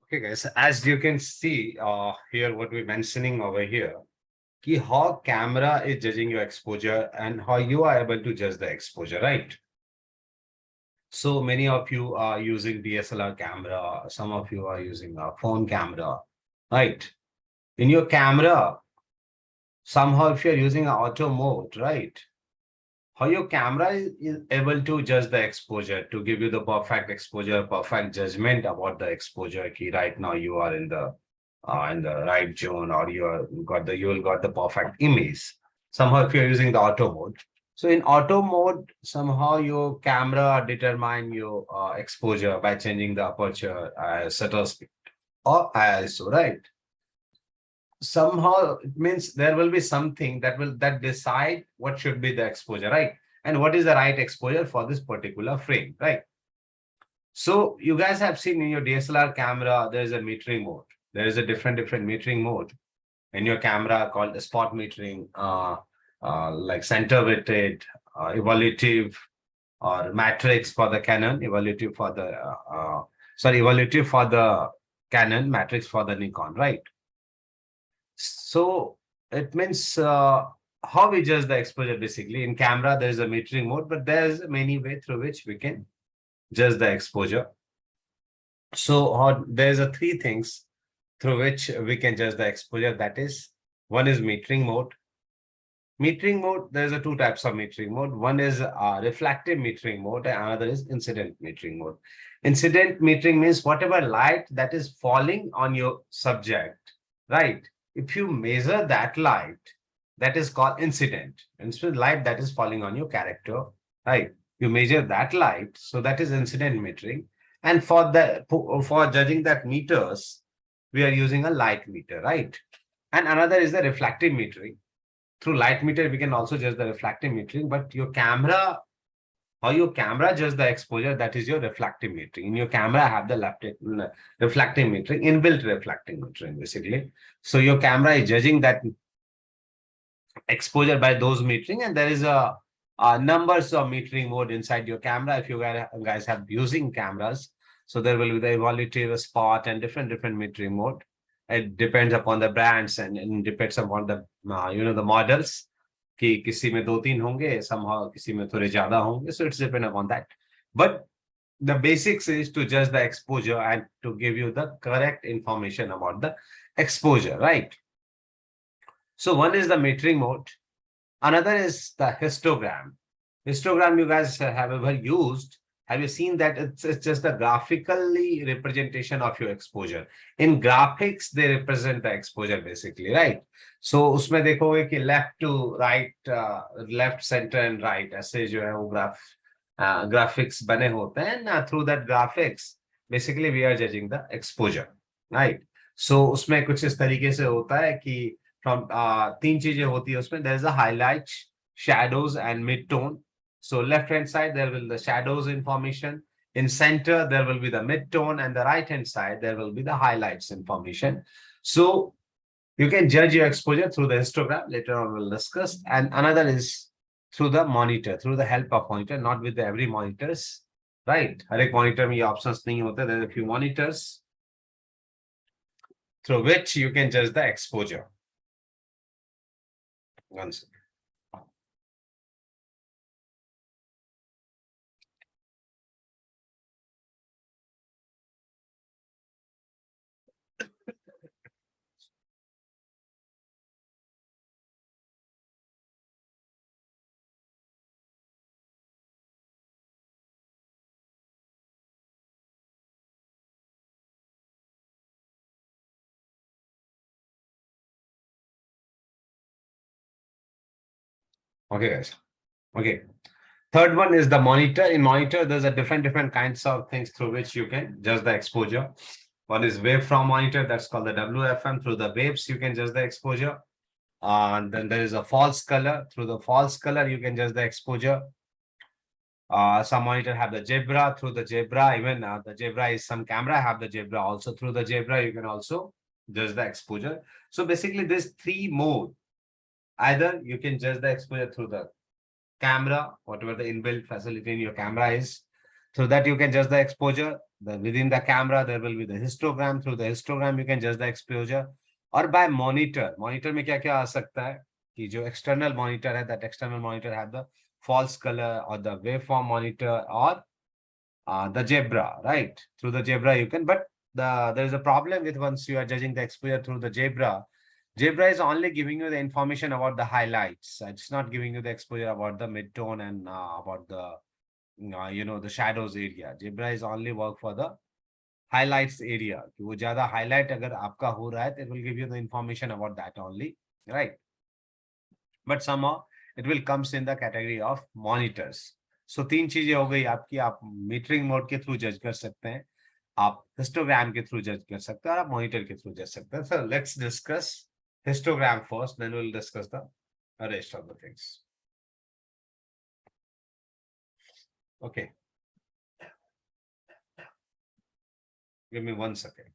Okay, guys, as you can see here, what we're mentioning over here, ki how camera is judging your exposure and how you are able to judge the exposure, right? So many of you are using DSLR camera, some of you are using a phone camera, right? In your camera, somehow if you're using an auto mode, right? How your camera is able to judge the exposure to give you the perfect exposure, perfect judgment about the exposure. Ki right now you are in the right zone, or you will got the perfect image. Somehow if you're using the auto mode. So in auto mode, somehow your camera determine your exposure by changing the aperture, shutter speed or ISO, right? Somehow it means there will be something that decide what should be the exposure, right? And what is the right exposure for this particular frame, right? So you guys have seen in your DSLR camera, there is a metering mode. There is a different metering mode in your camera called the spot metering, like center weighted, evaluative, or matrix for the Canon, evaluative for the evaluative for the Canon, matrix for the Nikon, right? So it means how we judge the exposure basically. In camera, there is a metering mode, but there's many ways through which we can judge the exposure. So there's a three things through which we can judge the exposure. That is, one is metering mode. Metering mode, there's a two types of metering mode. One is reflective metering mode, and another is incident metering mode. Incident metering means whatever light that is falling on your subject, right? If you measure that light, that is called incident. Instead light that is falling on your character, right? You measure that light, so that is incident metering. And for judging that meters, we are using a light meter, right? And another is the reflective metering. Through light meter, we can also judge the reflective metering, but your camera, how your camera judge the exposure, that is your reflective metering. In your camera, have the reflective metering, inbuilt reflective metering, basically. So your camera is judging that exposure by those metering, and there is a numbers of metering mode inside your camera. If you guys have using cameras, so there will be the evaluative, spot, and different metering mode. It depends upon the brands and depends upon the the models. कि किसी में दो तीन होंगे, somehow किसी में थोड़े ज्यादा होंगे. So it's depend upon that. But the basics is to judge the exposure and to give you the correct information about the exposure, right? So one is the metering mode. Another is the histogram. Histogram you guys have ever used. Have you seen that it's just a graphically representation of your exposure? In graphics, they represent the exposure basically, right? So उसमें देखोगे कि left to right, left, center and right ऐसे जो है वो graphics बने होते हैं. Through that graphics, basically we are judging the exposure, right? So उसमें कुछ इस तरीके से होता है कि from तीन चीजें होती है उसमें. There is a highlight, shadows and mid-tone. So left hand side, there will be the shadows information. In center, there will be the mid-tone, and the right hand side, there will be the highlights information. So you can judge your exposure through the histogram. Later on, we'll discuss. And another is through the monitor, through the help of monitor, not with every monitors, right? हर एक monitor में ये options नहीं होते. There are a few monitors through which you can judge the exposure. One second. Okay, guys. Okay. Third one is the monitor. In monitor, there's a different kinds of things through which you can judge the exposure. One is wavefront monitor, that's called the WFM. Through the waves, you can judge the exposure. And then there is a false color. Through the false color, you can judge the exposure. Some monitor have the zebra. Through the zebra, even the zebra is some camera have the zebra also. Through the zebra, you can also judge the exposure. So basically, there's three mode. Either you can judge the exposure through the camera, whatever the inbuilt facility in your camera is. Through that, you can judge the exposure. Within the camera, there will be the histogram. Through the histogram, you can judge the exposure. Or by monitor. Monitor में क्या क्या आ सकता है कि जो external monitor है, that external monitor have the false color or the waveform monitor or the zebra, right? Through the zebra you can, but there is a problem with once you are judging the exposure through the zebra. Zebra is only giving you the information about the highlights. It's not giving you the exposure about the mid-tone and about the the shadows area. Zebra is only work for the highlights area. कि वो ज़्यादा highlight अगर आपका हो रहा है, it will give you the information about that only, right? But somehow it will comes in the category of monitors. So तीन चीजें हो गई आपकी. आप मीटरिंग मोड के थ्रू जज कर सकते हैं, आप हिस्टोग्राम के थ्रू जज कर सकते हैं, और आप मॉनिटर के थ्रू जज सकते हैं. So let's discuss histogram first, then we'll discuss the rest of the things. Okay. Give me 1 second.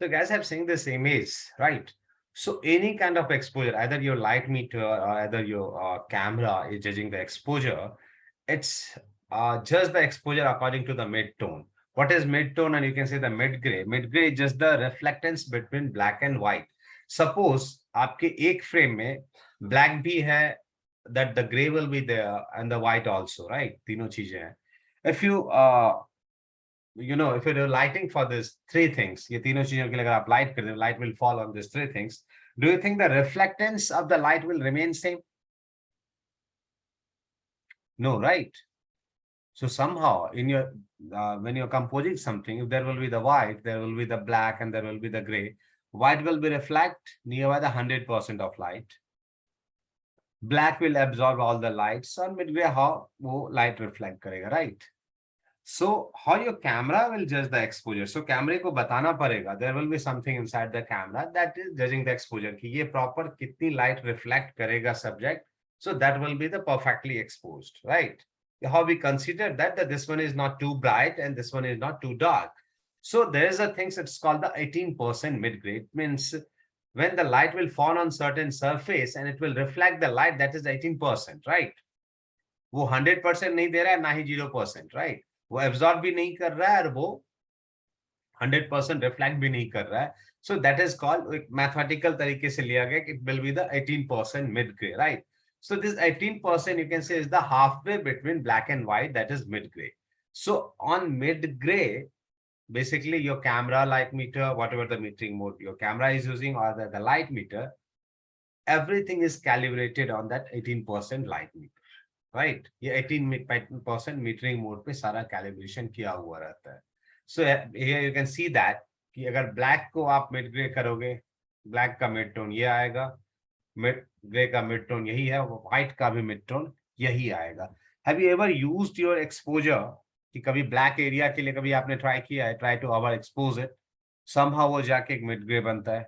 So guys have seen this image, right? So any kind of exposure, either your light meter or either your camera is judging the exposure, it's just the exposure according to the mid-tone. What is mid-tone? And you can say the mid-gray. Mid-gray is just the reflectance between black and white. Suppose आपके एक frame में black भी है, that the gray will be there and the white also, right? तीनों चीजें हैं. If you if you're lighting for this three things, ये तीनों चीजों के लिए अगर आप light कर दे, light will fall on these three things. Do you think the reflectance of the light will remain same? No, right? So somehow in your when you're composing something, there will be the white, there will be the black, and there will be the gray. White will be reflect nearby the 100% of light. Black will absorb all the lights, और mid-gray how वो light reflect करेगा, right? So how your camera will judge the exposure? So camera को बताना पड़ेगा. There will be something inside the camera that is judging the exposure कि ये proper कितनी light reflect करेगा subject. So that will be the perfectly exposed, right? How we consider that this one is not too bright and this one is not too dark. So there is a thing that's called the 18% mid-grade. Means when the light will fall on certain surface and it will reflect the light, that is 18%, right? वो 100% नहीं दे रहा है, ना ही 0%, right? वो absorb भी नहीं कर रहा है और वो 100% रिफ्लेक्ट भी नहीं कर रहा है. सो दैट इज कॉल्ड, एक मैथमेटिकल तरीके से लिया गया कि it will be the 18% mid grey, right? So this 18% you can से is the half way between black and white, that is mid grey. So on mid grey, basically your camera, light meter, whatever the metering mode your camera is using, or the light meter, everything is calibrated on that 18% light meter, right? ये 18% metering mode पे सारा calibration किया हुआ रहता है. सो here you can see that कि अगर black को आप मिड ग्रे करोगे, ब्लैक का मिड टोन ये आएगा, मिड ग्रे का मिड टोन यही है, व्हाइट का भी मिड टोन यही आएगा. Have you ever used your exposure कि कभी ब्लैक एरिया के लिए कभी आपने ट्राई किया है, try to over expose it, somehow वो जाके एक मिड ग्रे बनता है,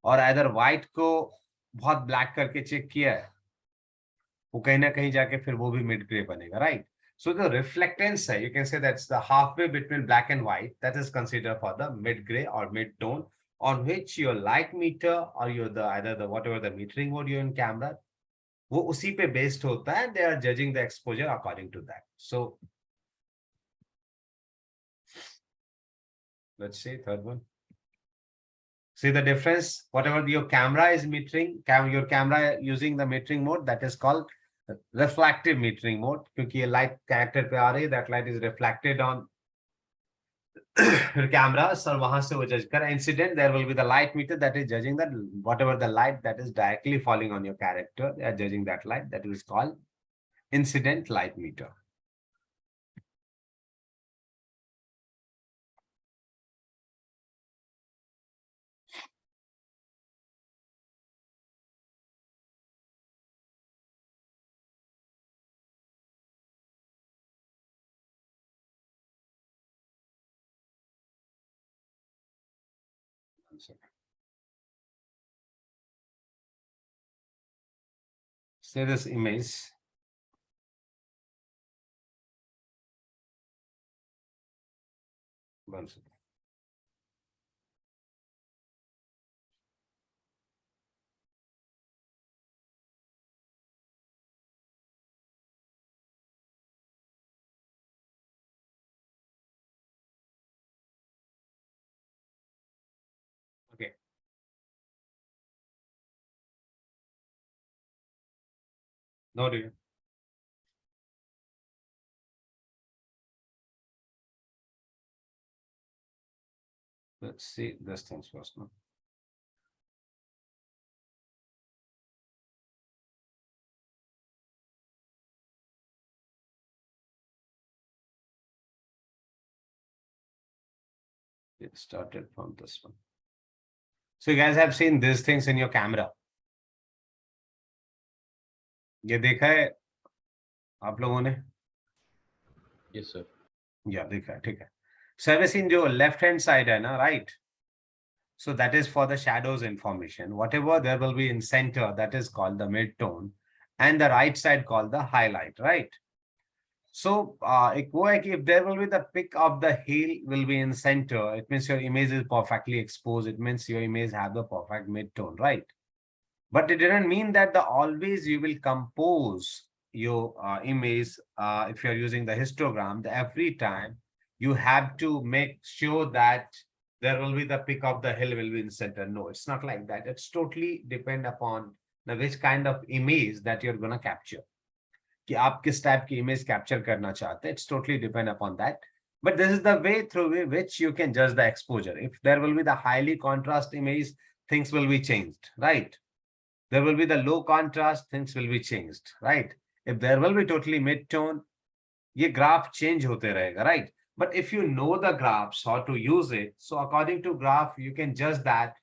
और अदर व्हाइट को बहुत ब्लैक करके चेक किया है, वो कहीं ना कहीं जाके फिर वो भी मिड ग्रे बनेगा, right? So the reflectance, you can say that's the halfway between black and white, that is considered for the mid gray or mid tone, on which your light meter or your either the whatever the metering mode you're in camera, वो उसी पे based होता है. They are judging the exposure according to that. So let's see third one. See the difference. Whatever your camera is metering, your camera using the metering mode, that is called reflective metering mode, क्योंकि ये light character पे आ रही है, that light is reflected on camera, और वहां से वो judge कर. Incident, there will be the light meter that is judging that whatever the light that is directly falling on your character, they are judging that light, that is called incident light meter. Say this image. One second. Okay. No, do you? Let's see this things first. No? It started from this one. So you guys have seen these things in your camera. ये देखा है आप लोगों ने? Yes, sir. या देखा है, ठीक है. So have you seen जो left hand side है ना, right? So that is for the shadows information. Whatever there will be in center, that is called the mid-tone, and the right side called the highlight, right? So if there will be the pick of the heel will be in center, it means your image is perfectly exposed. It means your image have the perfect mid-tone, right? But it didn't mean that the always you will compose your image if you're using the histogram, every time you have to make sure that there will be the pick of the hill will be in center. No, it's not like that. It's totally depend upon the which kind of image that you're gonna capture. कि आप किस type की image capture करना चाहते हैं. It's totally depend upon that. But this is the way through which you can judge the exposure. If there will be the highly contrast image, things will be changed, right? There will be the low contrast, things will be changed, right? If there will be totally mid-tone, ये graph change होते रहेगा, right? But if you know the graphs, how to use it, so according to graph, you can judge that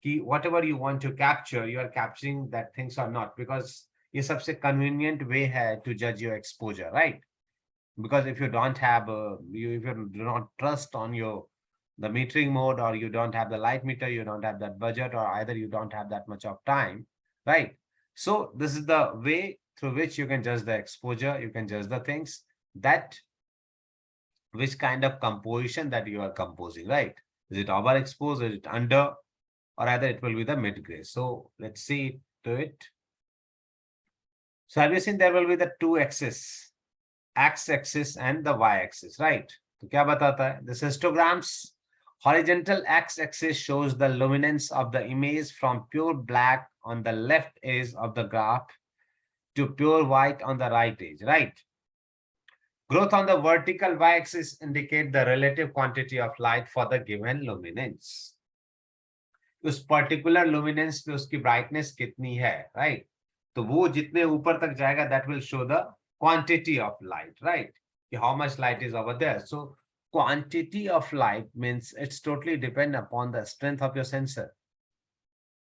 कि whatever you want to capture, you are capturing that things or not, because ये सबसे convenient way है to judge your exposure, right? Because if you don't have if you do not trust on your the metering mode, or you don't have the light meter, you don't have that budget, or either you don't have that much of time, right? So this is the way through which you can judge the exposure, you can judge the things that which kind of composition that you are composing, right? Is it overexposed, is it under, or either it will be the mid-gray. So let's see to it. So have you seen there will be the two axes, x-axis and the y-axis, right? तो क्या बताता है? This histogram's horizontal x-axis shows the luminance of the image from pure black on the left edge of the graph to pure white on the right edge, right? Growth on the vertical y-axis indicate the relative quantity of light for the given luminance. उस particular luminous पे उसकी brightness कितनी है, right? तो वो जितने ऊपर तक जाएगा that will show the quantity of light, right? कि how much light is over there. So quantity of light means it's totally depend upon the strength of your sensor,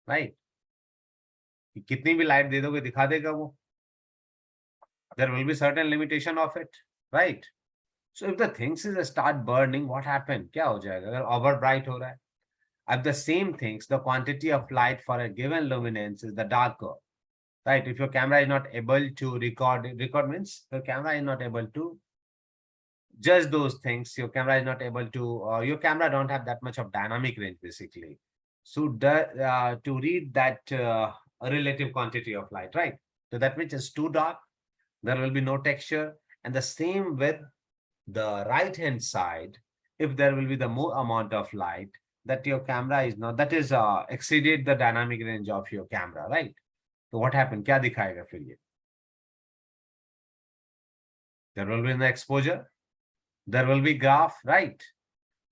right? कि कितनी भी लाइट दे दोगे दिखा देगा वो. There will be certain limitation of it, right? So if the things is start burning, what happen? क्या हो जाएगा अगर over bright हो रहा है? At the same things, the quantity of light for a given luminance is the darker, right? If your camera is not able to record means the camera is not able to judge those things. Your camera is not able to, your camera don't have that much of dynamic range basically. So to read that relative quantity of light, right? So that means it's too dark, there will be no texture. And the same with the right hand side, if there will be the more amount of light, that your camera is not, that is exceeded the dynamic range of your camera, right? So what happened? क्या दिखाएगा फिर ये? There will be an exposure, there will be graph, right?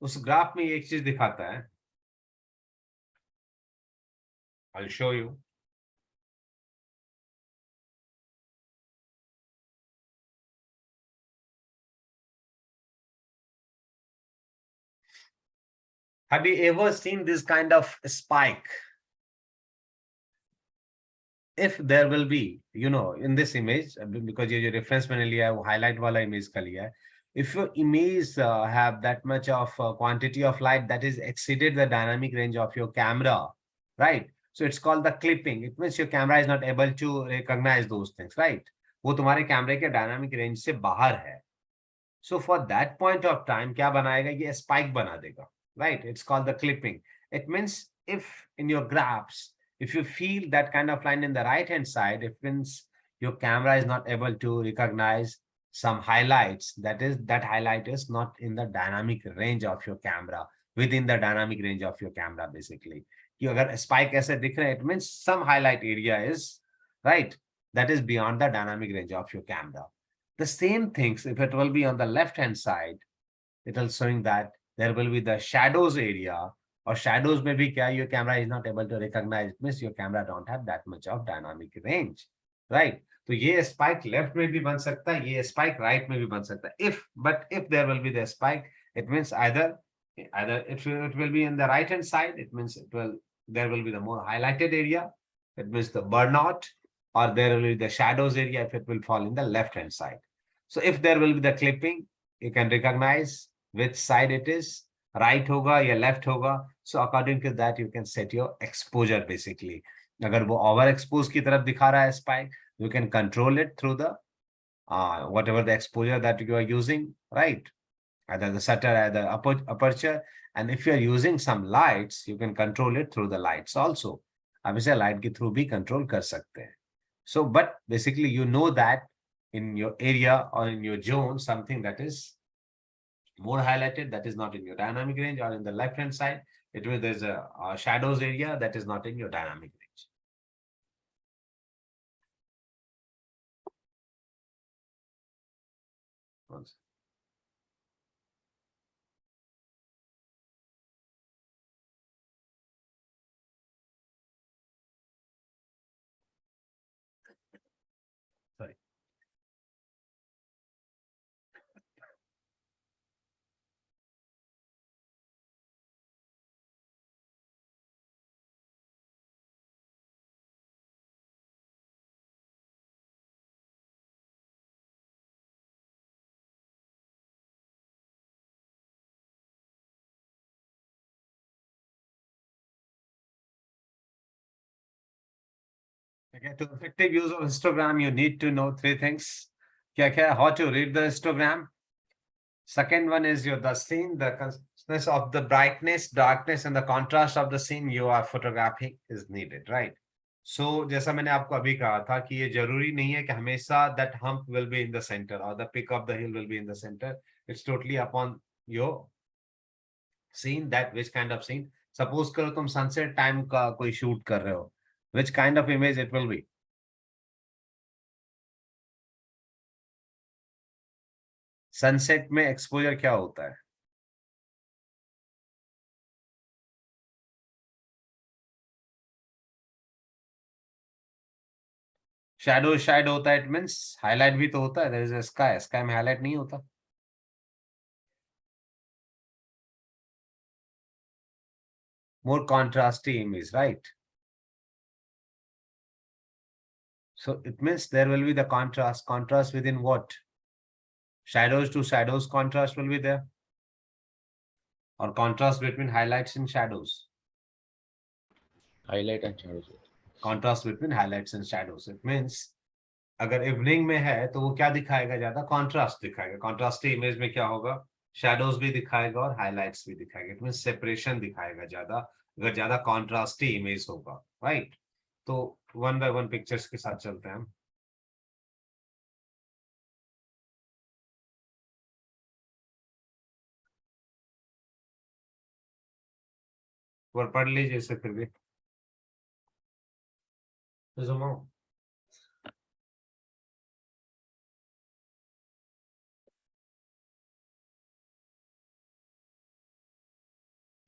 उस graph में एक चीज दिखाता है. I'll show you. Have you ever seen this kind of spike? If there will be, in this image, because ये जो reference मैंने लिया है वो highlight वाला image का लिया है, if your image have that much of quantity of light that is exceeded the dynamic range of your camera, right? So it's called the clipping. It means your camera is not able to recognize those things, right? वो तुम्हारे कैमरे के dynamic range से बाहर है. So for that point of time, क्या बनाएगा? ये spike बना देगा, right? It's called the clipping. It means if in your graphs, if you feel that kind of line in the right hand side, it means your camera is not able to recognize some highlights. That highlight is not in the dynamic range of your camera, within the dynamic range of your camera, basically. कि अगर spike ऐसे दिख रहे, it means some highlight area is right, that is beyond the dynamic range of your camera. The same things, if it will be on the left hand side, it will showing that there will be the shadows area, or shadows may be kya, your camera is not able to recognize. It means your camera don't have that much of dynamic range, right? So ये spike left में भी बन सकता है, ये spike right में भी बन सकता है. If there will be the spike, it means either it will be in the right hand side, it means there will be the more highlighted area, it means the burnout, or there will be the shadows area if it will fall in the left hand side. So if there will be the clipping, you can recognize which side it is, right hoga ya left hoga. So according to that, you can set your exposure basically. अगर वो overexpose की तरफ दिखा रहा है spike, you can control it through the whatever the exposure that you are using, right? Either the shutter, either aperture. And if you are using some lights, you can control it through the lights also. आप इसे light के through भी control कर सकते हैं. So, but basically, you know that in your area or in your zone, something that is more highlighted, that is not in your dynamic range, or in the left hand side, it means there's a shadows area that is not in your dynamic range. Sorry. Okay, to effective use of histogram, you need to know three things. How to read the histogram. Second one is the scene, the consciousness of the brightness, darkness, and the contrast of the scene you are photographing is needed, right? So, जैसा मैंने आपको अभी कहा था कि ये जरूरी नहीं है कि हमेशा that hump will be in the center or the peak of the hill will be in the center. It's totally upon your scene, that which kind of scene. Suppose करो तुम sunset time का कोई shoot कर रहे हो, which kind of image it will be? Sunset में exposure क्या होता है? शैडो शायद होता है, इट मींस हाईलाइट भी तो होता है. There is a sky, sky में हाईलाइट नहीं होता. More contrasty image, right? So it means there will be the contrast within what? Shadows to shadows contrast will be there, or contrast between highlights and shadows. Highlight and shadows. Contrast between highlights and shadows. It means अगर evening में है तो वो क्या दिखाएगा? ज्यादा contrast दिखाएगा. Contrasty image में क्या होगा? शैडोज भी दिखाएगा और हाईलाइट्स भी दिखाएगा. इट मींस सेपरेशन दिखाएगा ज्यादा, अगर ज्यादा कॉन्ट्रास्टी इमेज होगा, राइट? तो वन बाय वन पिक्चर्स के साथ चलते हैं हम. और पढ़ लीजिए इसे फिर भी.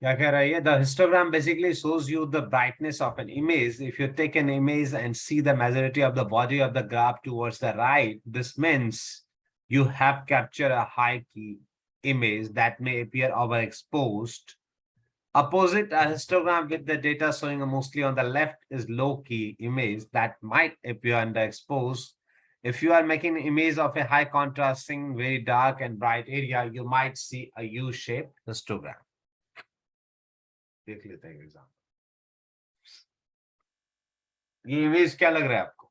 क्या कह रहा है? The histogram basically shows you the brightness of an image. If you take an image and see the majority of the body of the graph towards the right, this means you have captured a high key image that may appear overexposed. Opposite, a histogram with the data showing mostly on the left is low key image that might appear underexposed. If you are making an image of a high contrasting, very dark and bright area, you might see a U-shaped histogram. देख लेते हैं example. ये image क्या लग रहा है आपको?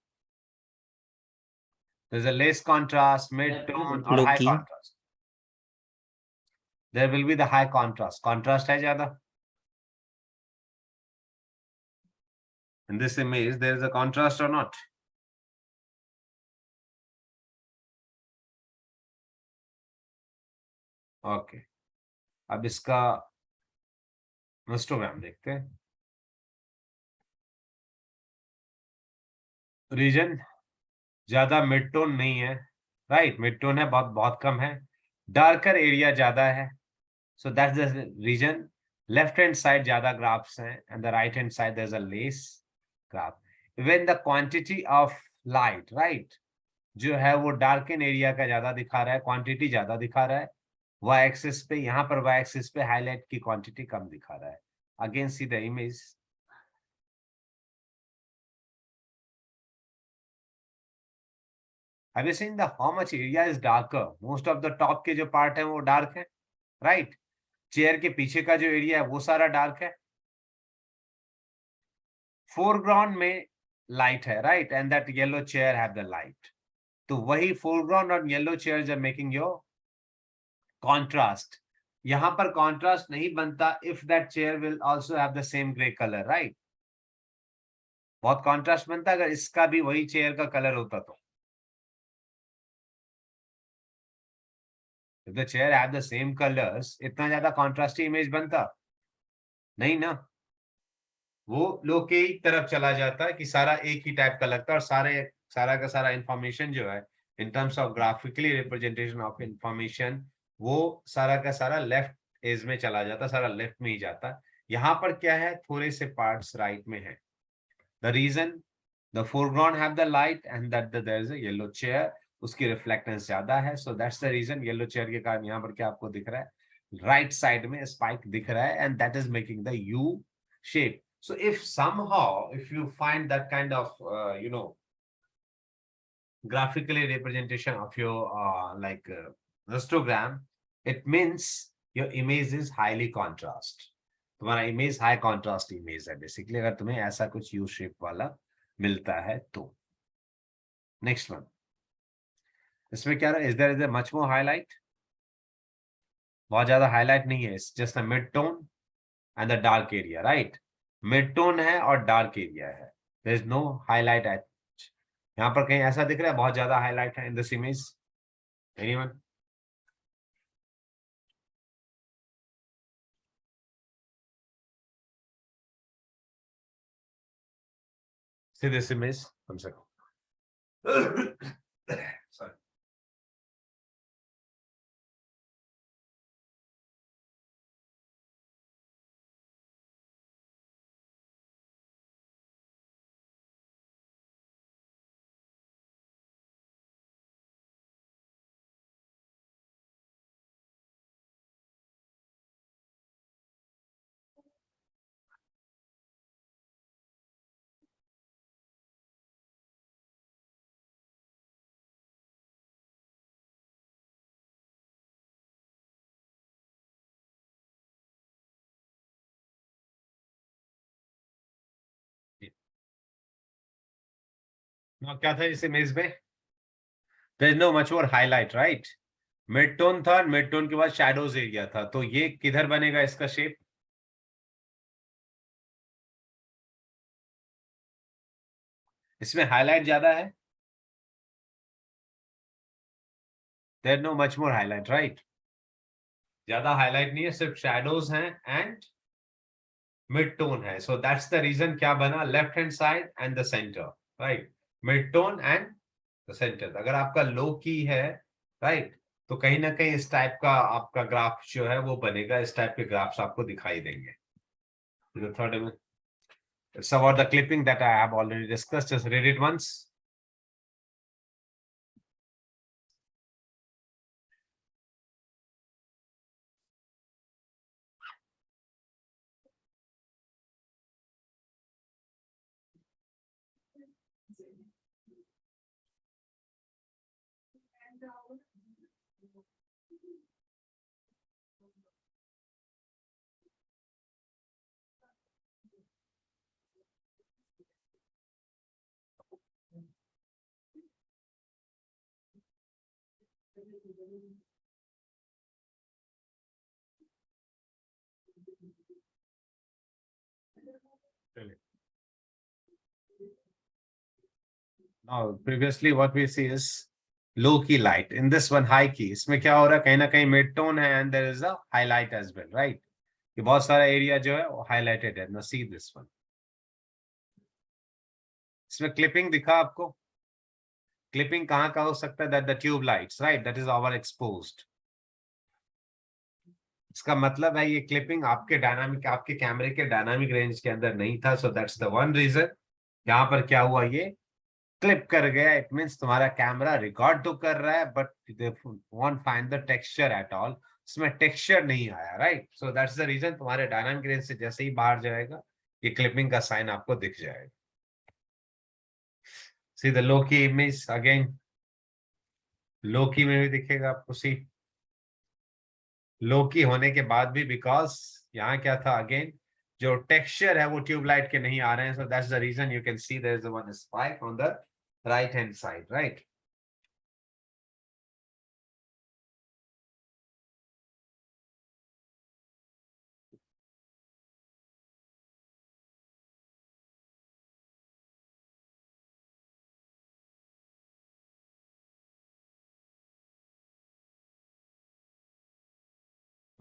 There's a less contrast, mid-tone or high Low-key. contrast. There will be the high contrast. Contrast है ज्यादा. In this image, there is a contrast or not? Okay. अब इसका हिस्टोग्राम देखते हैं. रीजन ज्यादा मिड टोन नहीं है, राइट? मिड टोन है, बहुत बहुत कम है. डार्कर एरिया ज्यादा है, so that's the reason. Left hand side ज्यादा ग्राफ्स हैं and the right hand side there is a less graph. Even the quantity of light, right, जो है वो डार्कन एरिया का ज्यादा दिखा रहा है, क्वांटिटी ज्यादा दिखा रहा है. वाई एक्सिस पे, यहाँ पर वाई एक्सिस पे हाईलाइट की क्वांटिटी कम दिखा रहा है. Again see the image. Have you seen the how much area is darker? Most of the top के जो part है वो dark है, right? चेयर के पीछे का जो एरिया है वो सारा डार्क है. फोरग्राउंड में लाइट है, right? And that yellow chair have the light. तो वही फोरग्राउंड और yellow chair are making your contrast. यहां पर कॉन्ट्रास्ट नहीं बनता if that chair will also have the same grey colour, right? बहुत कॉन्ट्रास्ट बनता अगर इसका भी वही चेयर का कलर होता तो. If the chair have the same colors, इतना ज्यादा कॉन्ट्रास्टी इमेज बनता नहीं ना. वो लोग के तरफ चला जाता है कि सारा एक ही टाइप का लगता है और सारा का सारा इंफॉर्मेशन जो है in terms of graphically representation of information, वो सारा का सारा लेफ्ट एज में चला जाता, सारा लेफ्ट में ही जाता. यहाँ पर क्या है, थोड़े से पार्ट्स राइट में है. The reason, the foreground have the light and that there is a yellow chair, उसकी रिफ्लेक्टेंस ज्यादा है. So that's the reason. Yellow chair के कारण यहाँ पर क्या आपको दिख रहा है, राइट साइड में स्पाइक दिख रहा है and that is making the U shape. So if somehow, if you find that kind of, graphically representation of your histogram, it means your image is highly contrast. तुम्हारा image high contrast image है basically, अगर तुम्हें ऐसा कुछ U shape वाला मिलता है तो. Next one. इसमें क्या रहा, is there much more highlight? बहुत ज्यादा हाईलाइट नहीं है. It's just a mid tone and the dark area, right? Mid tone है और डार्क एरिया है. There is no highlight. यहाँ पर कहीं ऐसा दिख रहा है बहुत ज्यादा हाईलाइट है in this image? Anyone? See this image? One second. Sorry. Now, क्या था इस इमेज में? There is no much more highlight, right? Mid tone था, मिड टोन के बाद शैडोज एरिया था. तो ये किधर बनेगा इसका शेप? इसमें हाईलाइट ज्यादा है. There is no much more highlight, right? ज्यादा हाईलाइट नहीं है, सिर्फ शैडोज हैं एंड मिड टोन है. सो दैट्स द रीजन क्या बना, left hand side and the centre, right? Mid tone and the centre. अगर आपका लो की है, राइट, तो कहीं ना कहीं इस टाइप का आपका ग्राफ जो है वो बनेगा. इस टाइप के ग्राफ्स आपको दिखाई देंगे. The third image. It's about the clipping that I have already discussed. Just read it once. Now, previously what we see is low key light. In this one, high key. इसमें क्या हो रहा है, कहीं ना कहीं mid tone है and there is a highlight as well, right? ये बहुत सारा एरिया जो है वो highlighted है. Now see this one. इसमें क्लिपिंग दिखा आपको? क्लिपिंग कहाँ का हो सकता है? That the tube lights, right? That is over exposed. इसका मतलब है ये क्लिपिंग आपके डायनामिक, आपके कैमरे के डायनामिक रेंज के अंदर नहीं था. So that's the one reason. यहाँ पर क्या हुआ, ये क्लिप कर गया. इट मीन्स तुम्हारा कैमरा रिकॉर्ड तो कर रहा है but they won't find the texture at all. इसमें टेक्सचर नहीं आया, right? So that's the reason. तुम्हारे डायनामिक रेंज से जैसे ही बाहर जाएगा ये क्लिपिंग का साइन आपको दिख जाएगा. सी द लो की इमेज अगेन, लो की में भी दिखेगा आपको. सी लो की होने के बाद भी, बिकॉज यहाँ क्या था अगेन, जो टेक्सचर है वो ट्यूबलाइट के नहीं आ रहे हैं. So that's the reason. You can see there is one spike on the right hand side, right?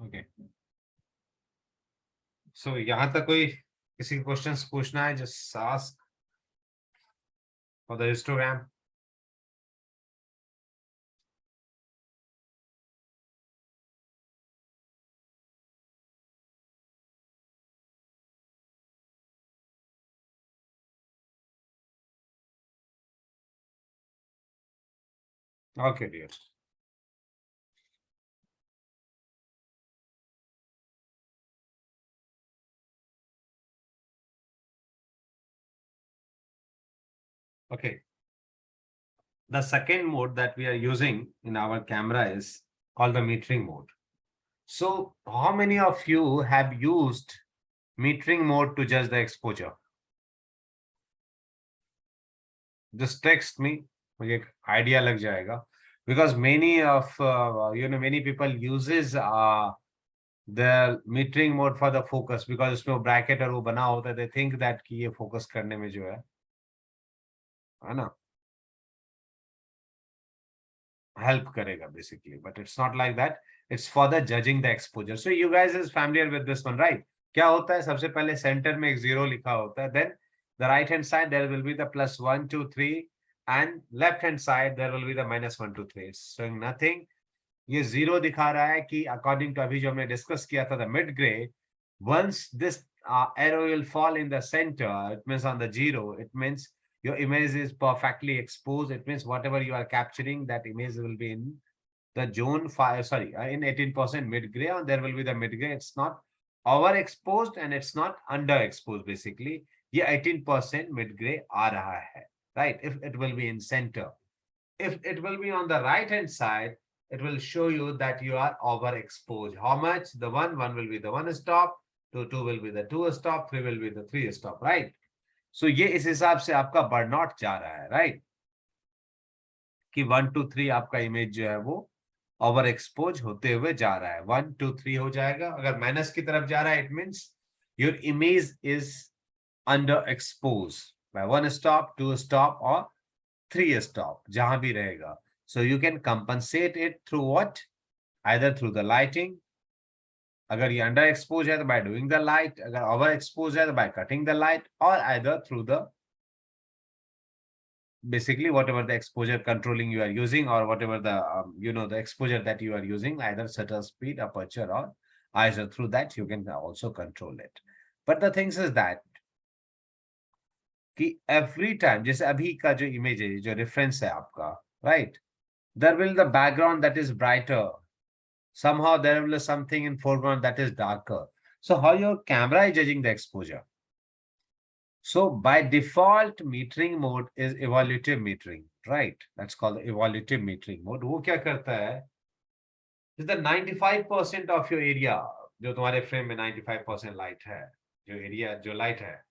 Okay, so यहाँ तक कोई किसी क्वेश्चंस पूछना है? Just ask for the histogram. Okay dear. Okay, the second mode that we are using in our camera is called the metering mode. So how many of you have used metering mode to judge the exposure? Just text me, मुझे एक idea लग जाएगा. Because many of many people uses the metering mode for the focus, because उसमें वो bracket और वो बना होता है. They think that कि ये focus करने में जो है ना, help करेगा basically, but it's not like that. It's for the judging the exposure. So you guys is familiar with this one, right? क्या होता है, सबसे पहले सेंटर में एक जीरो लिखा होता है. Then the right hand side there will be the plus 1 2 3 and left hand side there will be the minus 1 2 3. It's showing nothing. ये जीरो दिखा रहा है कि अकॉर्डिंग टू अभी जो हमने डिस्कस किया था, the mid grey, once this arrow will fall in the center, it means on the zero, it means your image is perfectly exposed. It means whatever you are capturing, that image will be in the zone 5, sorry, in 18% mid gray, and there will be the mid gray. It's not overexposed and it's not underexposed. Basically ये 18% mid gray आ रहा है, right? If it will be in center, if it will be on the right hand side, it will show you that you are overexposed. How much? The one will be the one stop, two will be the two stop, three will be the three stop, right? So ये इस हिसाब से आपका burnout जा रहा है, right? कि 1 2 3 आपका इमेज जो है वो ओवर एक्सपोज होते हुए जा रहा है. 1 2 3 हो जाएगा. अगर माइनस की तरफ जा रहा है, it means your image is under expose by 1 stop, 2 stop और 3 स्टॉप, जहां भी रहेगा. So you can compensate it through what? Either through the lighting. अगर ये अंडर एक्सपोज है तो बाय डूइंग द लाइट. अगर ओवर एक्सपोज है तो बाय कटिंग द लाइट, और either through the basically whatever the exposure controlling you are using, or whatever the the exposure that you are using, either shutter speed, aperture, or either through that you can also control it. But the things is that कि every time, जैसे अभी का जो image है, जो reference है आपका, right, there will the background that is brighter, somehow there will be something in foreground that is darker. So how your camera is judging the exposure? So by default, metering mode is evaluative metering. right? That's called the evaluative metering mode. वो क्या करता है, is the 95% of your area, जो तुम्हारे frame में 95% light है, जो area जो लाइट है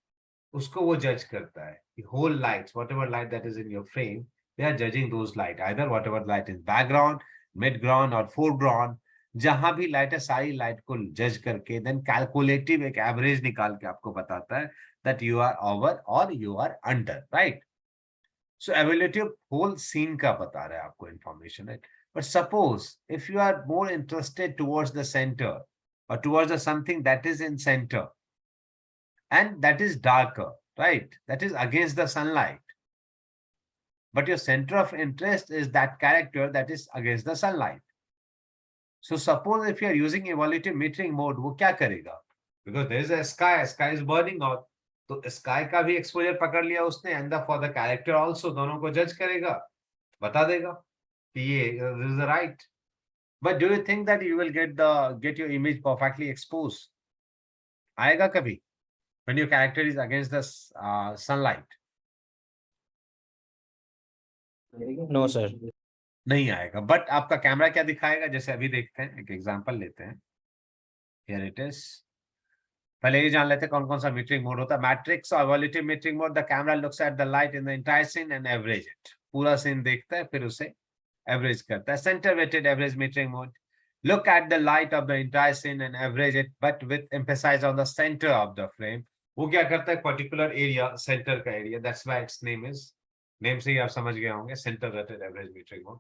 उसको वो जज करता है कि whole lights whatever light that is in your frame, they are judging those light, either whatever light is background, midground or foreground, जहां भी लाइट है सारी लाइट को जज करके देन कैलकुलेटिव एक एवरेज निकाल के आपको बताता है दैट यू आर ओवर और you are under, right? So evaluative whole scene का बता रहा है आपको information, right? But suppose if you are more interested towards the centre or towards the something that is in center and that is darker, right? That is against the sunlight. But your center of interest is that character that is against the sunlight. So suppose if you are using evaluative metering mode, वो क्या करेगा? Because there is a sky is burning out. तो sky का भी exposure पकड़ लिया उसने and for the character also, दोनों को judge करेगा, बता देगा कि ये this is the right. But do you think that you will get your image perfectly exposed? आएगा कभी? When your character is against the sunlight? No sir. नहीं आएगा। बट आपका कैमरा क्या दिखाएगा, जैसे अभी देखते हैं, एक एग्जांपल लेते हैं। Here it is. पहले ये जान लेते हैं कौन कौन सा मीटरिंग मोड होता है। मैट्रिक्स और evaluative metering mode, the camera looks at the light in the entire scene and average it. पूरा सीन देखता है फिर उसे एवरेज करता है। Centre weighted average metering mode, look at the light of the entire scene and average it, but with emphasis on the center of the frame. वो क्या करता है, पर्टिकुलर एरिया, सेंटर का area, that's why it's name is, name से ही आप समझ गए होंगे, centre weighted average metering mode,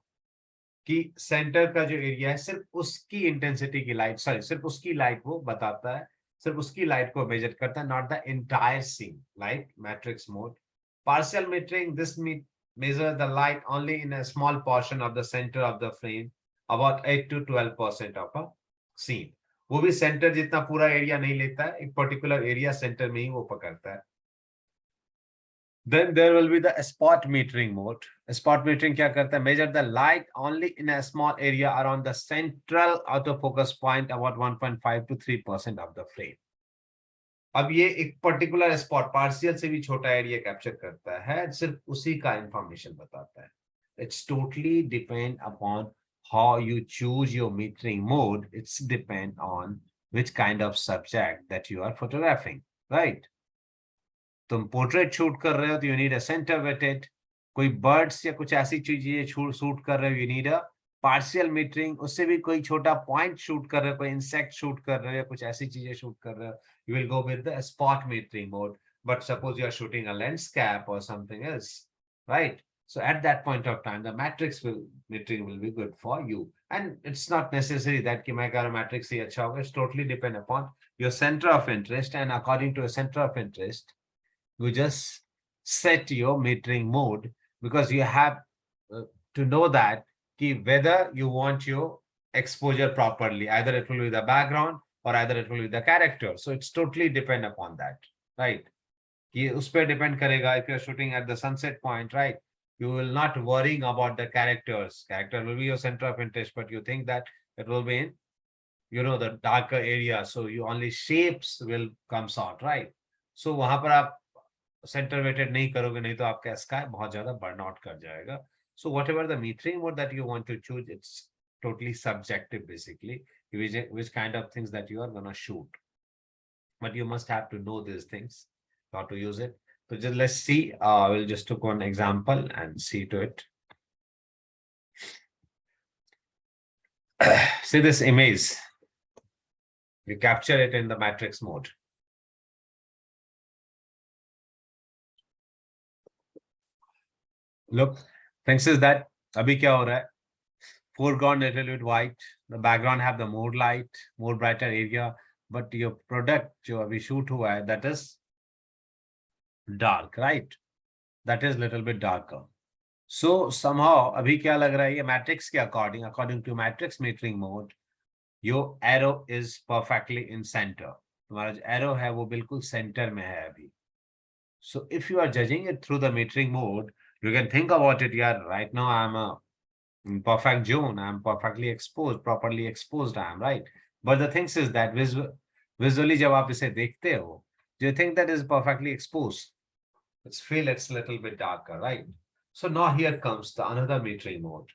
कि सेंटर का जो एरिया है सिर्फ उसकी इंटेंसिटी की लाइट, सॉरी सिर्फ उसकी लाइट वो बताता है, सिर्फ उसकी लाइट को मेजर करता है, not the entire scene, like matrix mode. Partial metering, this measure the light only in a small portion of the center of the frame, about 8 to 12% of a scene. वो भी centre जितना पूरा area नहीं लेता है, एक particular area centre में ही वो पकड़ता है। Then there will be the spot metering mode. Spot metering क्या करता है, measure the light only in a small area around the central autofocus point, about 1.5 to 3% of the frame. अब ये एक पर्टिकुलर स्पॉट, पार्शियल से भी छोटा area capture करता है, सिर्फ उसी का इंफॉर्मेशन बताता है। It's totally depend upon how you choose your metering mode. It's depend on which kind of subject that you are photographing, right? तुम पोर्ट्रेट शूट कर रहे हो तो you need a centre weighted, कोई बर्ड्स या कुछ ऐसी चीजें शूट कर रहे हो, you need a partial metering, उससे भी कोई छोटा पॉइंट शूट कर रहे हो, कोई इंसेक्ट शूट कर रहे हो या कुछ ऐसी चीजें शूट कर रहे हो, you will go with the spot metering mode. But suppose you are shooting a landscape or something else, right? So at that point of time, the metering will be good for you. And it's not necessary that कि मैं कह रहा हूँ matrix ही अच्छा होगा. It's totally depend upon your center of interest, and according to a center of interest, you just set your metering mode, because you have to know that whether you want your exposure properly, either it will be the background or either it will be the character. So it's totally depend upon that, right? ये उस पर depend करेगा. If you're shooting at the sunset point, right, you will not worrying about the characters. Character will be your center of interest, but you think that it will be in, the darker area, so you only shapes will comes out, right? So वहां पर आप centre weighted नहीं करोगे, नहीं तो आपका sky बहुत ज्यादा बर्न आउट कर जाएगा. So whatever the metering mode that you want to choose, it's totally subjective basically, which kind of things that you are gonna shoot. But you must have to know these things, how to use it. So just let's see. We'll just took one example and see to it. See this image. You capture it in the matrix mode. Look, things is that abhi kya ho raha hai? Foreground little bit white, the background have the more light, more brighter area, but your product जो अभी shoot हुआ है, that is dark, right? That is little bit darker. So somehow अभी क्या लग रहा है, ये matrix के according to matrix metering mode, your arrow is perfectly in center. तुम्हारा जो arrow है वो बिल्कुल center में है अभी. So if you are judging it through the metering mode, you can think about it. Yeah, right now I'm in perfect zone, I'm perfectly exposed, properly exposed I am, right? But the thing is that visually जब आप इसे देखते हो, do you think that is perfectly exposed? It's feel it's little bit darker, right? So now here comes the another metering mode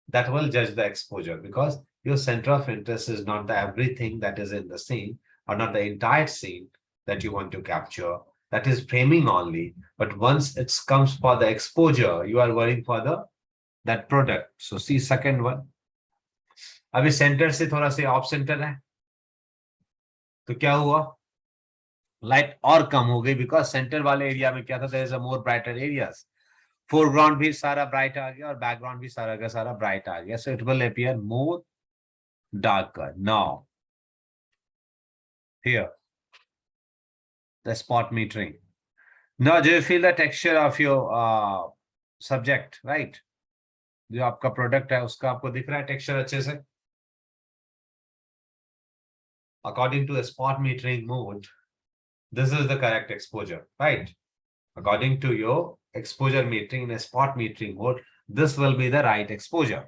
that will judge the exposure, because your center of interest is not the everything that is in the scene, or not the entire scene that you want to capture. That is framing only. But once it comes for the exposure, you are worrying for the that product. So see second one. अभी centre से थोड़ा से of centre है, तो क्या हुआ, light और कम हो गई, बिकॉज सेंटर वाले एरिया में क्या था, there is a more brighter areas. Foreground भी सारा ब्राइट आ गया और बैकग्राउंड भी सारा का सारा ब्राइट आ गया. So it will appear more darker. Now here the spot metering. Now do you feel the texture of your subject, right? जो आपका प्रोडक्ट है उसका आपको दिख रहा है टेक्सचर अच्छे से. According to spot metering mode, this is the correct exposure, right? According to your exposure metering in a spot metering mode, this will be the right exposure.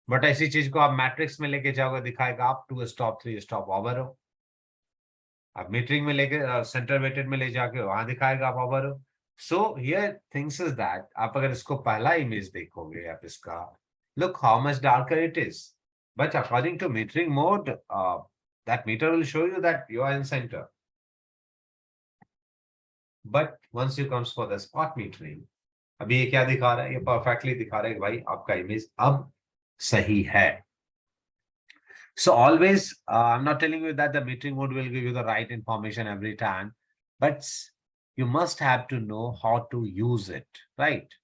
But ऐसी चीज को आप मैट्रिक्स में लेके जाओगे, दिखाएगा आप 2 स्टॉप 3 स्टॉप ओवर हो. आप मीटरिंग में लेके सेंटर वेटेड में ले जाके वहां दिखाएगा आप ओवर हो. So here things is that आप अगर इसको पहला इमेज देखोगे आप इसका, look how much darker it is. But according to metering mode, that meter will show you that you are in center. But once you comes for the spot metering, अभी ये क्या दिखा रहा है, ये परफेक्टली दिखा रहा है कि भाई आपका इमेज अब सही है. So always, I'm not telling you that the metering mode will give you the right information every time, but you must have to know how to use it, right?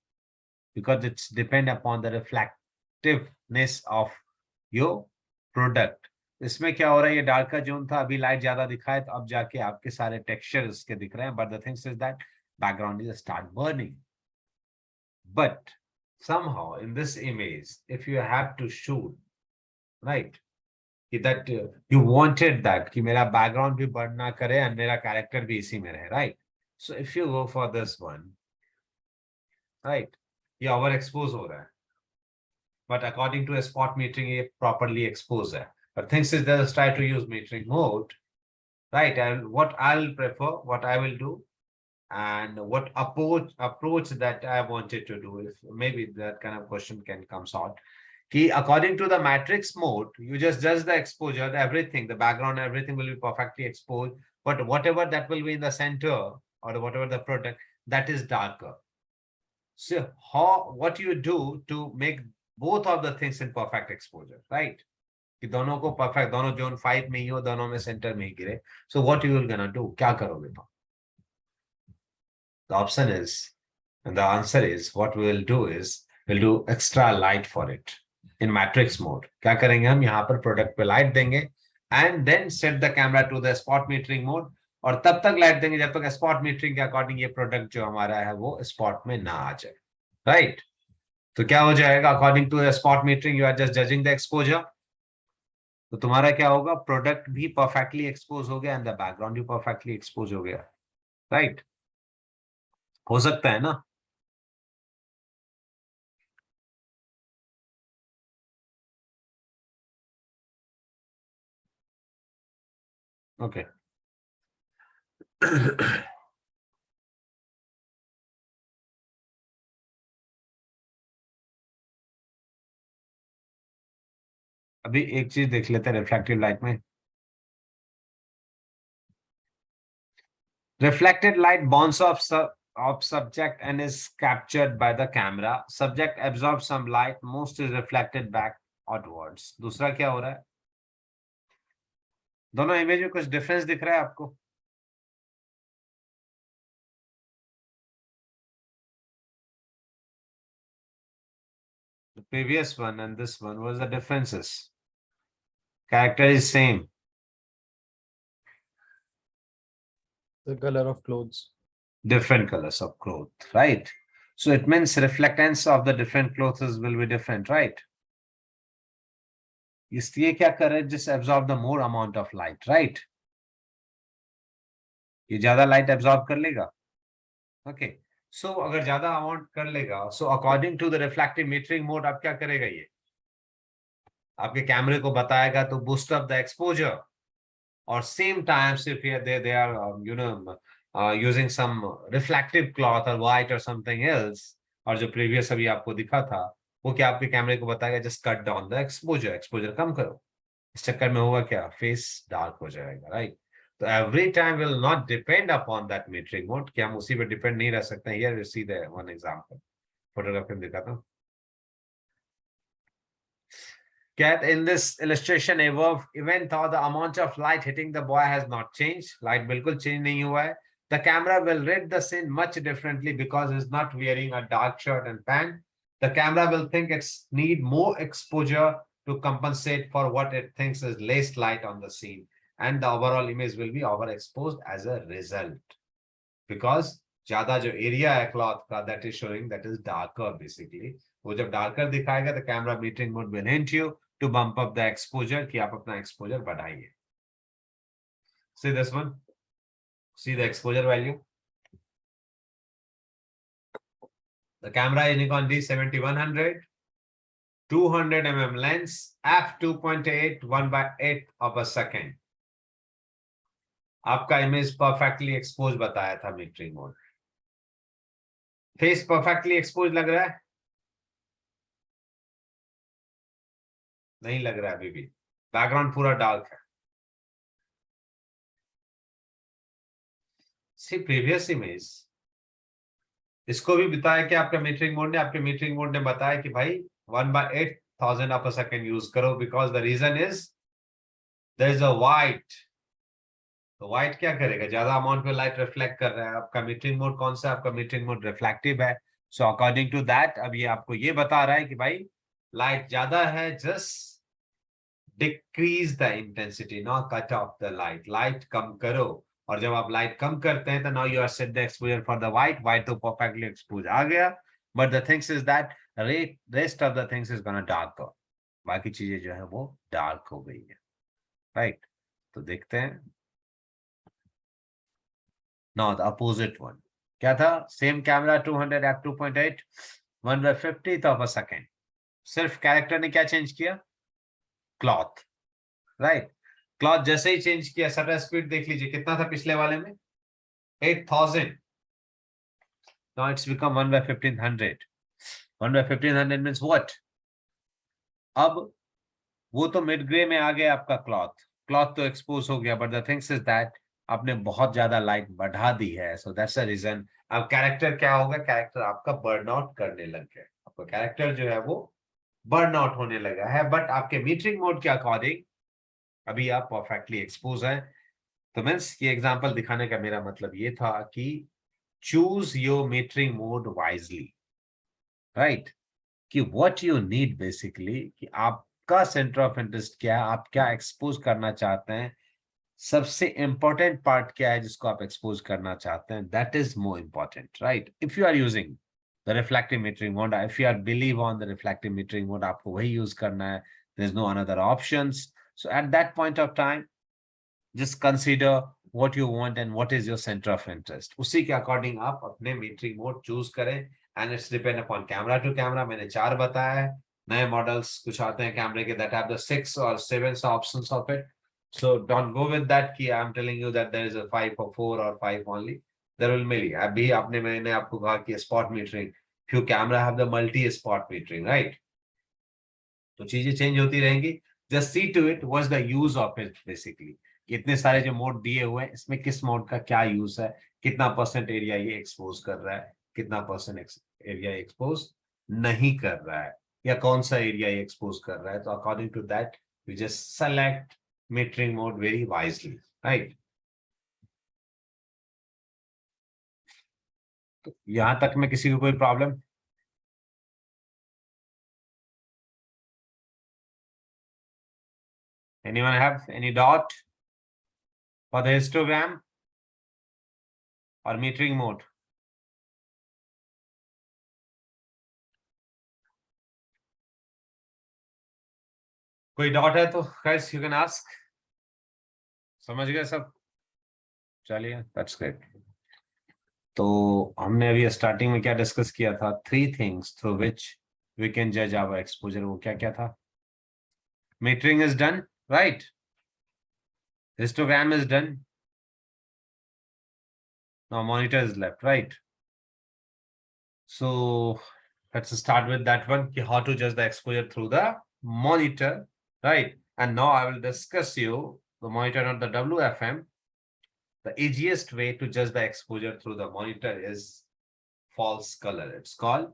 Because it's depend upon the reflectiveness of your product. इसमें क्या हो रहा है, ये darker zone था, अभी light ज्यादा दिखाए तो अब जाके आपके सारे टेक्सचर इसके दिख रहे हैं. But the things is that background is start burning. But somehow in this image, if you have to shoot, right, that you wanted that कि मेरा बैकग्राउंड भी बर्न ना करे और मेरा कैरेक्टर भी इसी में रहे, right? So if you go for this one, right, ये ओवर एक्सपोज हो रहा है, but according to a spot metering ये properly expose है. But things is, let's try to use metering mode, right? And what I'll prefer, what I will do, and what approach that I wanted to do, if maybe that kind of question can come out. Key according to the matrix mode, you just judge the exposure, everything, the background, everything will be perfectly exposed. But whatever that will be in the center or whatever the product, that is darker. So what you do to make both of the things in perfect exposure, right? कि दोनों को perfect, दोनों zone 5 में ही हो, दोनों में centre में ही गिरे. So what you will gonna do, क्या करोगे तो? The option is, and the answer is, what we will do is we'll do extra light for it in matrix mode. क्या करेंगे हम, यहाँ पर प्रोडक्ट पे लाइट देंगे and then set the camera to the spot metering mode, और तब तक लाइट देंगे जब तक स्पॉट मीटरिंग के अकॉर्डिंग ये प्रोडक्ट जो हमारा है वो स्पॉट में ना आ जाए, राइट? तो क्या हो जाएगा, according to the spot metering you are just judging the exposure. तो तुम्हारा क्या होगा, प्रोडक्ट भी परफेक्टली एक्सपोज हो गया एंड द बैकग्राउंड भी परफेक्टली एक्सपोज हो गया, राइट? हो सकता है ना? ओके. अभी एक चीज देख लेते हैं रिफ्लेक्टिव लाइट में. Reflected light bounces off subject and is captured by the camera. Subject absorbs some light, most is reflected back outwards. दूसरा क्या हो रहा है, दोनों इमेज में कुछ डिफरेंस दिख रहा है आपको? The previous one and this one, what is the differences? Character is same. The color of clothes. Different colors of cloth, right? So it means reflectance of the different clothes will be different, right? इसलिए क्या करे, just absorb the more amount of light, right? ये ज्यादा light absorb कर लेगा. Okay. सो अगर ज्यादा amount कर लेगा, so according to the reflective metering mode अब क्या करेगा, ये आपके कैमरे को बताएगा तो बूस्ट अप द एक्सपोजर, और सेम टाइम सिर्फ they are using some reflective cloth और वाइट और समथिंग एल्स, और जो प्रीवियस अभी आपको दिखा था वो क्या आपके कैमरे को बताएगा just cut down the exposure, exposure कम करो। इस चक्कर में होगा क्या, फेस डार्क हो जाएगा, राइट। तो every time will not depend upon that metering mode, कि हम उसी पे डिपेंड नहीं रह सकते। Here you see the one example, photography में दिखाता हूं। Cat, in this illustration above, even though the amount of light hitting the boy has not changed, light बिल्कुल change नहीं हुआ है. The camera will read the scene much differently because it's not wearing a dark shirt and pant. The camera will think it's need more exposure to compensate for what it thinks is less light on the scene, and the overall image will be overexposed as a result. Because ज्यादा जो area है cloth का, that is showing that is darker basically. वो जब darker दिखाएगा तो camera metering mode will hint you to bump up the exposure, कि आप अपना एक्सपोजर बढ़ाइए। See this one, see the exposure value. The camera is Nikon D7100, 200 mm lens, f2.8, 1/8 of a second। आपका image perfectly expose बताया था metering mode. Face perfectly expose लग रहा है? नहीं लग रहा है अभी भी, बैकग्राउंड पूरा डार्क है। सी प्रीवियस इमेज, इसको भी बताया कि आपका मीटरिंग मोड ने, आपके मीटरिंग मोड ने बताया कि भाई 1/8000 ऑफ अ सेकेंड यूज करो, because the reason is there is a white. तो व्हाइट क्या करेगा, ज्यादा अमाउंट में लाइट रिफ्लेक्ट कर रहा है। आपका मीटरिंग मोड कौन सा, आपका मीटरिंग मोड रिफ्लेक्टिव है। सो अकॉर्डिंग टू दैट अब ये आपको ये बता रहा है कि भाई लाइट ज्यादा है, just decrease the intensity, not cut off the light, light कम करो। और जब आप लाइट कम करते हैं तो now you are set the exposure for the white, white तो परफेक्टली एक्सपोज आ गया, but the things is that rest of the things is gonna dark, बाकी चीजें जो है वो डार्क हो गई है, राइट। तो देखते हैं नाउ द अपोजिट वन क्या था। Same camera 200 f2.8, 1/50th of a second। सिर्फ कैरेक्टर ने क्या चेंज किया, क्लॉथ, राइट। क्लॉथ जैसे ही चेंज किया, शटर स्पीड देख लीजिए कितना था पिछले वाले में, 8000। Now it's become 1/1500। 1/1500 means what, अब वो तो मिड ग्रे में आ गया आपका क्लॉथ, क्लॉथ तो एक्सपोज हो गया, but the things is that आपने बहुत ज्यादा लाइट बढ़ा दी है, सो दैट्स द रीजन। अब कैरेक्टर क्या होगा, कैरेक्टर आपका बर्न आउट करने लग गया, आपका कैरेक्टर जो है वो बर्न आउट होने लगा है, बट आपके मीटरिंग मोड के अकॉर्डिंग अभी आप परफेक्टली एक्सपोज है। तो मीन्स ये एग्जांपल दिखाने का मेरा मतलब ये था कि choose your metering mode wisely, right. कि व्हाट यू नीड बेसिकली, कि आपका सेंटर ऑफ इंटरेस्ट क्या है, आप क्या एक्सपोज करना चाहते हैं, सबसे इंपॉर्टेंट पार्ट क्या है जिसको आप एक्सपोज करना चाहते हैं, that is more important, right. If you are using the reflective metering mode, if you are believe on the reflective metering mode, आपको वही यूज करना है, there is no another options. So at that point of time just consider what you want and what is your center of interest, उसी के according आप अपने metering mode choose करें, and it's depend upon camera to camera. मैंने 4 बताया है, नए models कुछ आते हैं कैमरे के दैट हैव द 6 और 7 options of it, so don't go with that कि I am telling you that there is a 5 or 4 or 5 only, there will मिली। अभी आपने मैंने आपको कहा कि spot metering, few camera have the multi spot metering, right. तो चीजें चेंज होती रहेंगी, just see to it what's the use of it basically. इतने सारे जो मोड दिए हुए हैं, इसमें किस मोड का क्या यूज है, कितना परसेंट एरिया ये एक्सपोज कर रहा है, कितना परसेंट एरिया एक्सपोज नहीं कर रहा है, या कौन सा एरिया ये एक्सपोज कर रहा है। तो according to that we just select metering mode very wisely, right. तो यहां तक में किसी को कोई problem? Anyone have any doubt for the histogram or metering mode? कोई डाउट है तो guys you can ask। समझ गए सब? चलिए दैट्स ग्रेट। तो हमने अभी स्टार्टिंग में क्या डिस्कस किया था, 3 things through which we can जज आवर एक्सपोजर। वो क्या क्या था? Metering is done, right. Histogram is done, Now monitor is left, right? So let's start with that one. How to judge the exposure through the monitor, right? And now I will discuss you the monitor, not the WFM. The easiest way to judge the exposure through the monitor is false color. It's called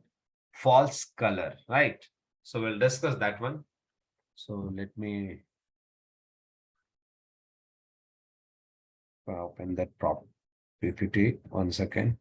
false color, right? So we'll discuss that one. So let me open that prop PPT. 1 second.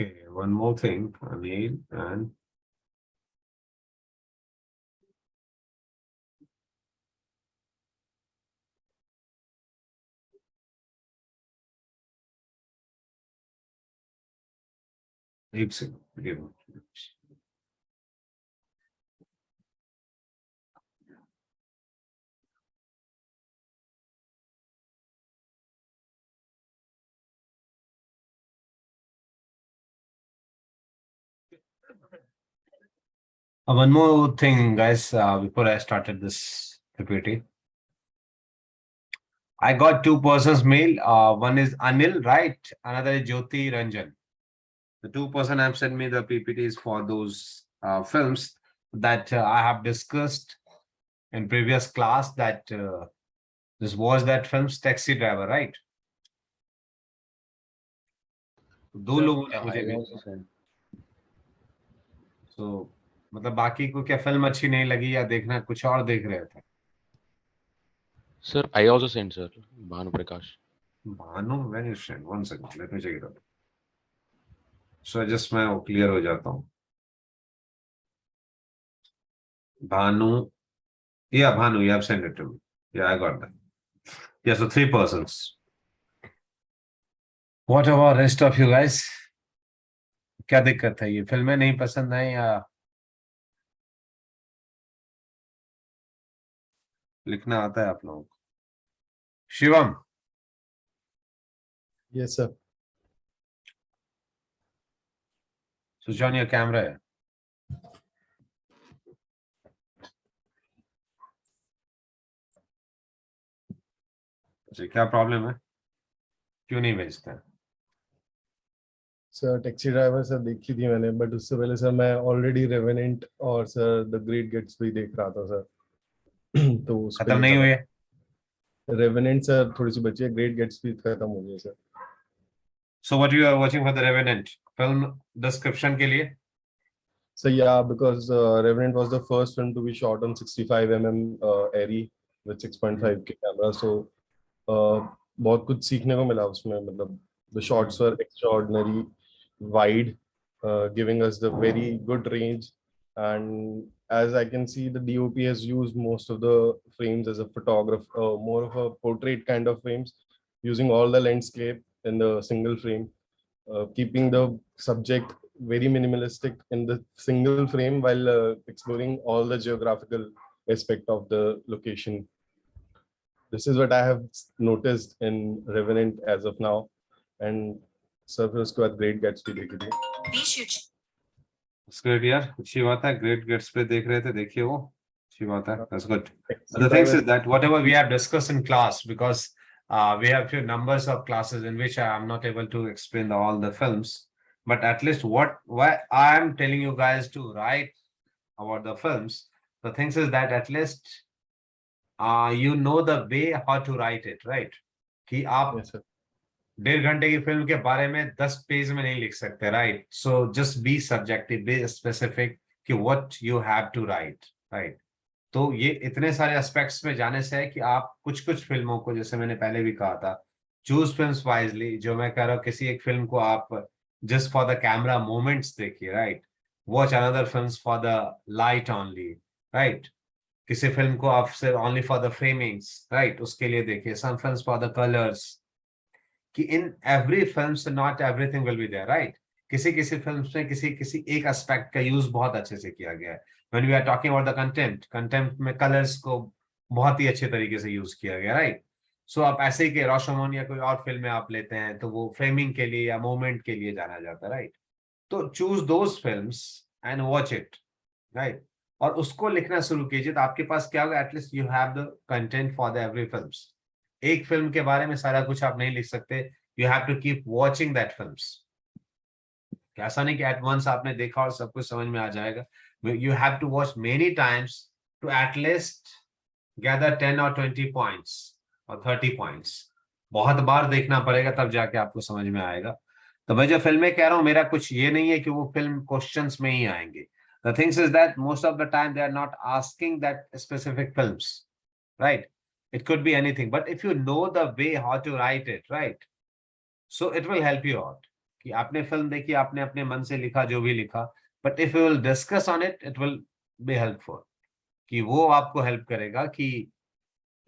Okay, one more thing, Anil, and एक second, give me. One more thing, guys, before I started this PPT. I got two persons mail. One is Anil, right? Another is Jyoti Ranjan. The two-person have sent me the PPTs for those films that I have discussed in previous class. That this was that film's Taxi Driver, right? दो Sir, लोगों ने Yeah, मुझे I also भेजा. sent. So मतलब बाकी को क्या film अच्छी नहीं लगी या देखना कुछ और देख रहे थे. Sir, I also sent, sir. Bhanu Prakash. Bhanu, when you send, 1 second, let me check it out. So just मैं clear हो जाता हूँ. Bhanu, yeah, Bhanu, you have sent it to me. Yeah, I got that. Yeah, so 3 persons. What about rest of you guys? क्या दिक्कत है? ये फिल्में नहीं पसंद है या लिखना आता है आप लोगों को? Shivam, yes, sir. switch on your camera है. अच्छा, क्या प्रॉब्लम है? क्यों नहीं भेजते हैं? सर टैक्सी ड्राइवर सर देखी थी मैंने, बट उससे पहले सर मैं ऑलरेडी रेवेनेंट और सर द ग्रेट गेट्सबी देख रहा था सर. तो उस पे खत्म नहीं हुए? रेवेनेंट सर थोड़ी सी बची है, ग्रेट गेट्सबी खत्म हो गई sir. So what you are watching for the Revenant? Film description के लिए? So yeah, because Revenant was the first film to be shot on 65 mm ARRI with 6.5K camera. So बहुत कुछ सीखने को मिला उसमें. मतलब the shots were extraordinary, wide, giving us the very good range. And as I can see, the DOP has used most of the frames as a photographer, more of a portrait kind of frames, using all the landscape in the single frame, keeping the subject very minimalistic in the single frame while exploring all the geographical aspect of the location. This is what I have noticed in Revenant as of now, and Surface Squad Great Gatsby देखी थी. Great यार, अच्छी बात है. Great Gets पे देख रहे थे, देखिए वो अच्छी बात है. That's good. Taxi The thing is Driver- that whatever we have discussed in class, because we have few numbers of classes in which I am not able to explain all the films, but at least why I am telling you guys to write about the films. The thing is that at least you know the way how to write it, right? कि आप Yes, sir. 1.5 घंटे की film के बारे में 10 page में नहीं लिख सकते, right? So just be subjective, be specific कि what you have to write, right? तो ये इतने सारे एस्पेक्ट्स में जाने से है कि आप कुछ कुछ फिल्मों को, जैसे मैंने पहले भी कहा था, चूज फिल्म्स वाइजली। जो मैं कह रहा हूँ, किसी एक फिल्म को आप just for the camera moments देखिए, right? Watch another films for the light only, right? किसी फिल्म को आप सिर्फ only for the framings, right, उसके लिए देखिए। Some films for the colours, कि in every film not everything will be there, right? किसी किसी फिल्म में किसी किसी एक एस्पेक्ट का यूज बहुत अच्छे से किया गया है। When we are talking about the content, content में कलर्स को बहुत ही अच्छे तरीके से यूज किया गया, राइट? सो आप ऐसे ही के रोशमन या कोई और फिल्म में आप लेते हैं तो वो फ्रेमिंग के लिए या मोमेंट के लिए जाना जाता है, राइट? तो choose those films and watch it, right? और उसको लिखना शुरू कीजिए, तो आपके पास क्या होगा, at least you have the content for the every films. एक फिल्म के बारे में सारा कुछ आप नहीं लिख सकते, you have to keep watching that films. ऐसा नहीं कि एट वंस आपने देखा और सब कुछ समझ में आ जाएगा। You have to watch many times to at least gather 10 और 20 पॉइंट्स और 30 पॉइंट्स। बहुत बार देखना पड़ेगा, तब जाके आपको समझ में आएगा। तो मैं जो फिल्में कह रहा हूँ, मेरा कुछ ये नहीं है कि वो फिल्म क्वेश्चंस में ही आएंगे। The things is that most of the time they are not asking that specific films, right? It could be anything, but if you know the way how to write it, right? So it will help you out. कि आपने film देखी, आपने अपने मन से लिखा जो भी लिखा, but if you will discuss on it, it will be helpful. कि वो आपको हेल्प करेगा, कि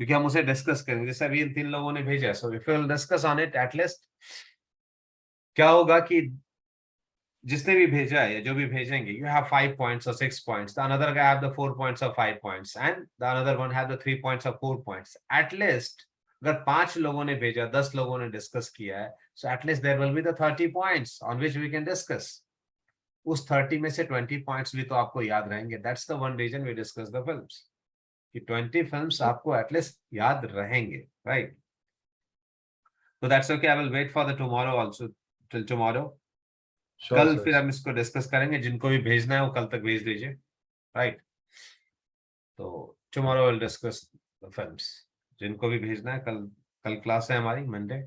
क्योंकि हम उसे डिस्कस करेंगे, जैसे अभी इन 3 लोगों ने भेजा। So if you will discuss on it, at least क्या होगा कि जिसने भी भेजा है या जो भी भेजेंगे, you have 5 points or 6 points, the another guy have the 4 points or 5 points, and the another one have the 3 points or 4 points. At least अगर 5 लोगों ने भेजा, 10 लोगों ने डिस्कस किया है, so at least there will be the 30 points on which we can discuss. उस 30 में से 20 points भी तो आपको याद रहेंगे। That's the one reason we discuss the films, कि 20 films आपको at least याद रहेंगे, right? So that's okay. I will wait for the tomorrow also, till tomorrow. Sure, कल sir. फिर हम इसको डिस्कस करेंगे। जिनको भी भेजना है वो कल तक भेज दीजिए, राइट? तो tomorrow will discuss the films. जिनको भी भेजना है, कल कल क्लास है हमारी मंडे,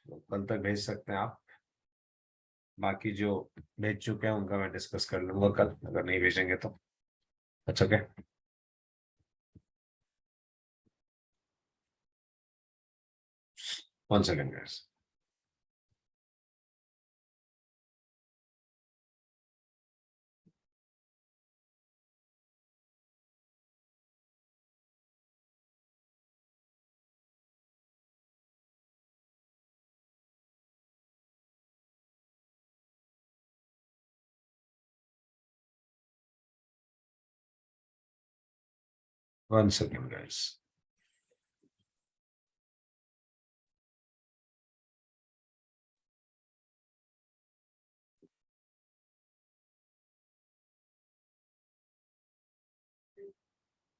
तो कल तक भेज सकते हैं आप। बाकी जो भेज चुके हैं उनका मैं डिस्कस कर लूंगा कल, अगर नहीं भेजेंगे तो। अच्छा, okay. One second guys. One second guys.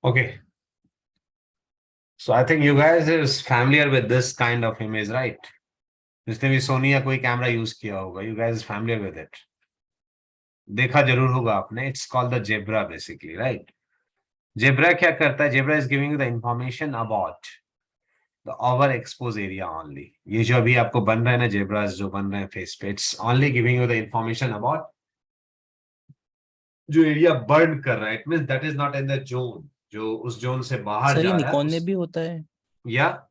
Okay, so I think you guys is familiar with this kind of image, right? जिसने भी सोनी या कोई कैमरा यूज किया होगा, you guys familiar with it? देखा जरूर होगा आपने। It's called the zebra basically, right? Zebra क्या करता है? Zebra is giving you the information about the over expose area only. ये जो अभी आपको बन रहा है ना जेब्रास, जो बन रहे हैं फेस पे, it's only giving you the information about जो एरिया बर्न कर रहा है। It means that is not in the zone, जो उस जोन से बाहर सर ये जा रहा है निकॉन में भी होता है, या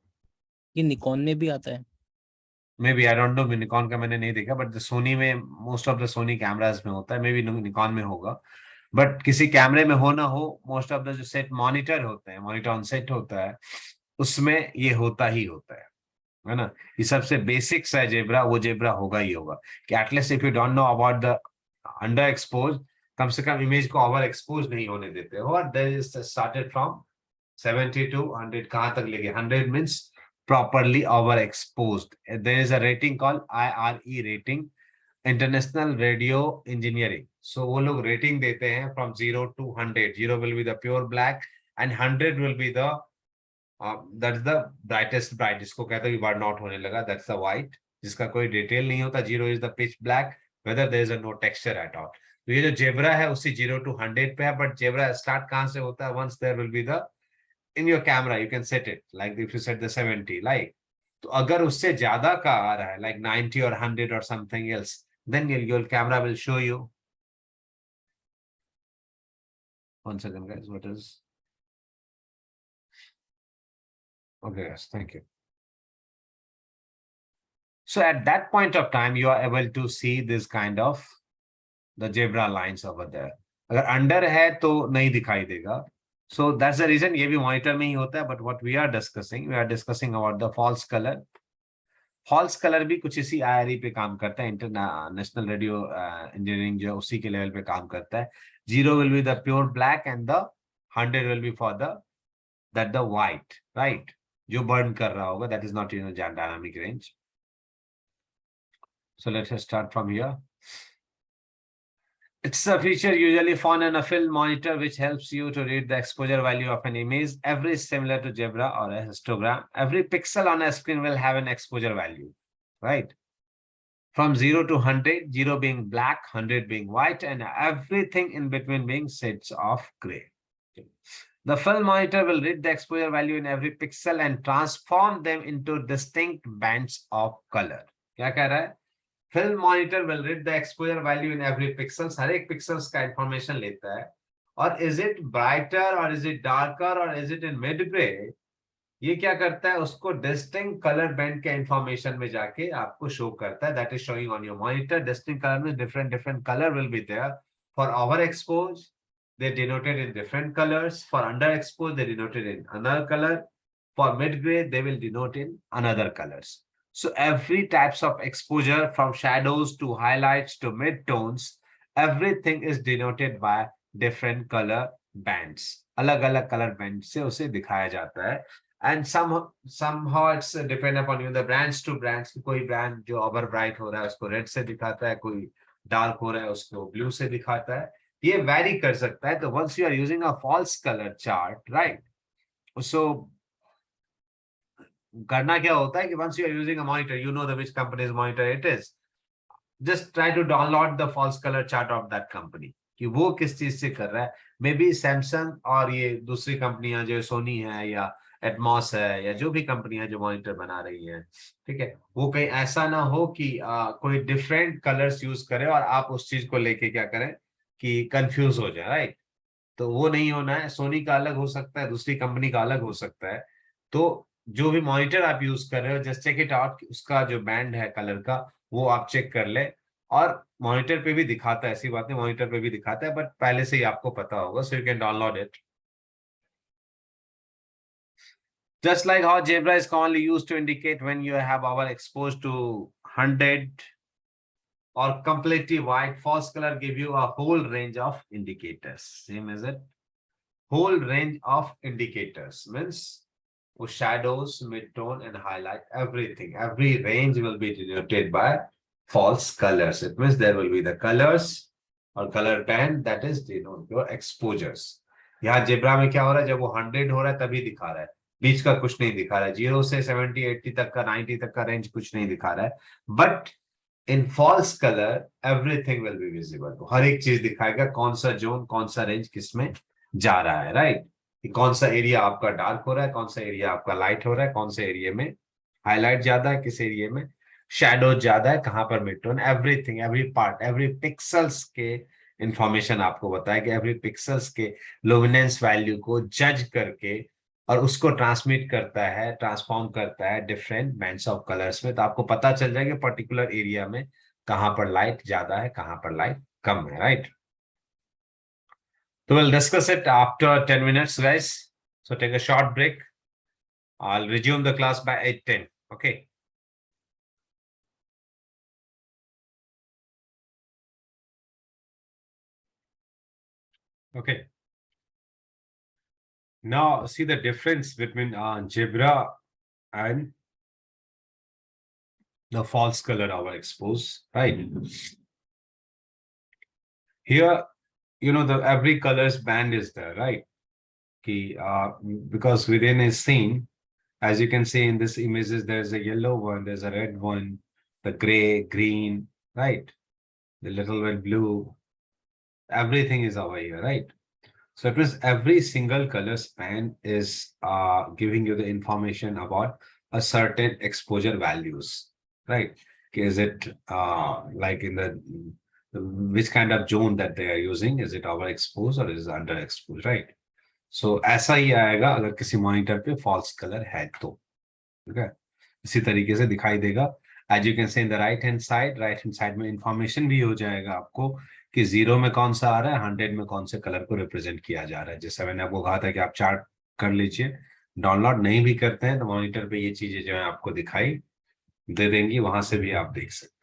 ये निकॉन में भी आता है। May be, I don't know, Nikon का मैंने नहीं देखा, बट सोनी में, most of the Sony cameras में होता है। मे बी निकॉन में होगा, बट किसी कैमरे में हो ना हो, मोस्ट ऑफ द जो सेट मॉनिटर होते हैं, मॉनिटर ऑन सेट होता है, उसमें ये होता ही होता है ना? ये सबसे बेसिक्स है जेब्रा, वो जेब्रा होगा ही होगा। कि at least if you don't know about the under expose, कम से कम इमेज को ओवर एक्सपोज नहीं होने देते हो। और there is started from 70 to 100, कहां तक लेके 100 means properly overexposed. There is a rating called IRE rating, International Radio Engineering. So वो लोग रेटिंग देते हैं from 0 to 100. 0 will be the pure black and 100 will be the that's the brightest bright, जिसको कहते हैं बर्न आउट होने लगा, that's the white, जिसका कोई डिटेल नहीं होता। 0 is the pitch black, whether there is a no texture at all. तो ये जो जेब्रा है उसी 0 to 100 पे है, बट जेब्रा स्टार्ट कहां से होता है? once there will be the in your camera, you can set it like if you set the 70, like तो अगर उससे ज्यादा का आ रहा है, like 90 or 100 or something else, then your camera will show you. One second, guys. What is? Okay, yes, thank you. So at that point of time, you are able to see this kind of the zebra lines over there. अगर under है तो नहीं दिखाई देगा. So that's the reason ये भी monitor में ही होता है. But what we are discussing about the false color. False colour भी कुछ इसी आईआरई पे काम करता है. इंटरनेशनल रेडियो इंजीनियरिंग जो उसी के लेवल पे काम करता है. 0 will be the pure black and the 100 will be for the white, right? जो बर्न कर रहा होगा, that is not in a dynamic range. So let's start from here. It's a feature usually found in a film monitor which helps you to read the exposure value of an image. Every similar to zebra or a histogram. Every pixel on a screen will have an exposure value, right? From 0 to 100, 0 being black, 100 being white, and everything in between being shades of gray. The film monitor will read the exposure value in every pixel and transform them into distinct bands of color. क्या कह रहा है? Film monitor will read the exposure value in every pixel. हर एक pixels का information लेता है. और is it brighter or is it darker or is it in mid gray? ये क्या करता है? उसको डिस्टिंक्ट कलर बैंड के इंफॉर्मेशन में जाके आपको शो करता है. That is showing on your monitor. Distinct colour में different colour will be there. For over expose they denoted in different colors. For underexposed, they denoted in another color. For mid-gray, they will denote in another colors. So every types of exposure from shadows to highlights to mid-tones, everything is denoted by different color bands. अलग-अलग color bands से उसे दिखाया जाता है. And somehow it's depend upon you the brands to brands. कोई brand जो over bright हो रहा है उसको red से दिखाता है, कोई dark हो रहा है उसको blue से दिखाता है. ये vary कर सकता है. तो once you are using a false color chart, right? So करना क्या होता है कि once you are using a monitor, you know the which company's monitor it is. Just try to download the false color chart of that company. कि वो किस चीज से कर रहा है. मे बी सैमसंग और ये दूसरी कंपनियां जो सोनी है या एटमॉस है या जो भी कंपनियां जो मॉनिटर बना रही हैं, ठीक है, वो कहीं ऐसा ना हो कि कोई डिफरेंट कलर्स यूज करे और आप उस चीज को लेके क्या करें कि कंफ्यूज हो जाए, राइट? तो वो नहीं होना है. सोनी का अलग हो सकता है, दूसरी कंपनी का अलग हो सकता है. तो जो भी मॉनिटर आप यूज कर रहे हो, जस्ट चेक इट आउट. उसका जो बैंड है कलर का वो आप चेक कर ले. और मॉनिटर पे भी दिखाता है, ऐसी बात नहीं, मॉनिटर पे भी दिखाता है, बट पहले से ही आपको पता होगा. सो you can download it. Just like how zebra is commonly used to indicate when you have overexposed to 100 or completely white, false color give you a whole range of indicators. Same as it. Whole range of indicators means shadows, mid-tone and highlight, everything. Every range will be denoted by false colors. It means there will be the colors or color band that is denote your exposures. यहाँ zebra में क्या हो रहा है? जब वो 100 हो रहा है तभी दिखा रहा है, बीच का कुछ नहीं दिखा रहा है. 0 से 70, 80 तक का, 90 तक का रेंज कुछ नहीं दिखा रहा है. But in false colour everything will be visible. हर एक चीज दिखाएगा, कौन सा जोन, कौन सा रेंज किसमें जा रहा है, राइट? कौन सा एरिया आपका डार्क हो रहा है, कौन सा एरिया आपका लाइट हो रहा है, कौन से एरिया में हाईलाइट ज्यादा है, किस एरिया में शैडो ज्यादा है, कहां पर mid tone. Everything, every part, every pixels के इंफॉर्मेशन आपको बताया कि एवरी पिक्सल्स के लुमिनेंस वैल्यू को जज करके और उसको ट्रांसमिट करता है, ट्रांसफॉर्म करता है डिफरेंट बैंड्स ऑफ कलर्स में. तो आपको पता चल जाएगा पर्टिकुलर एरिया में कहां पर लाइट ज्यादा है, कहां पर लाइट कम है, right? So we'll discuss it after 10 minutes, guys. So take a short break. I'll resume the class by 8:10. Okay. Okay. Now see the difference between zebra and the false color overexpose, right? Here, you know, the every colors band is there, right? Because within a scene, as you can see in this images, there's a yellow one, there's a red one, the gray, green, right? The little bit blue, everything is over here, right? So it means every single color span is giving you the information about a certain exposure values, right? Is it like in the which kind of zone that they are using? Is it overexposed or is it underexposed, right? So ऐसा ही आएगा अगर किसी monitor पे false colour है तो, ठीक है, इसी तरीके से दिखाई देगा। As you can say in the right hand side में इंफॉर्मेशन भी हो जाएगा आपको कि 0 में कौन सा आ रहा है, 100 में कौन से कलर को रिप्रेजेंट किया जा रहा है। जैसे मैंने आपको कहा था कि आप चार्ट कर लीजिए, डाउनलोड नहीं भी करते हैं तो मॉनिटर पे ये चीजें जो है आपको दिखाई दे देंगी, वहां से भी आप देख सकते हैं।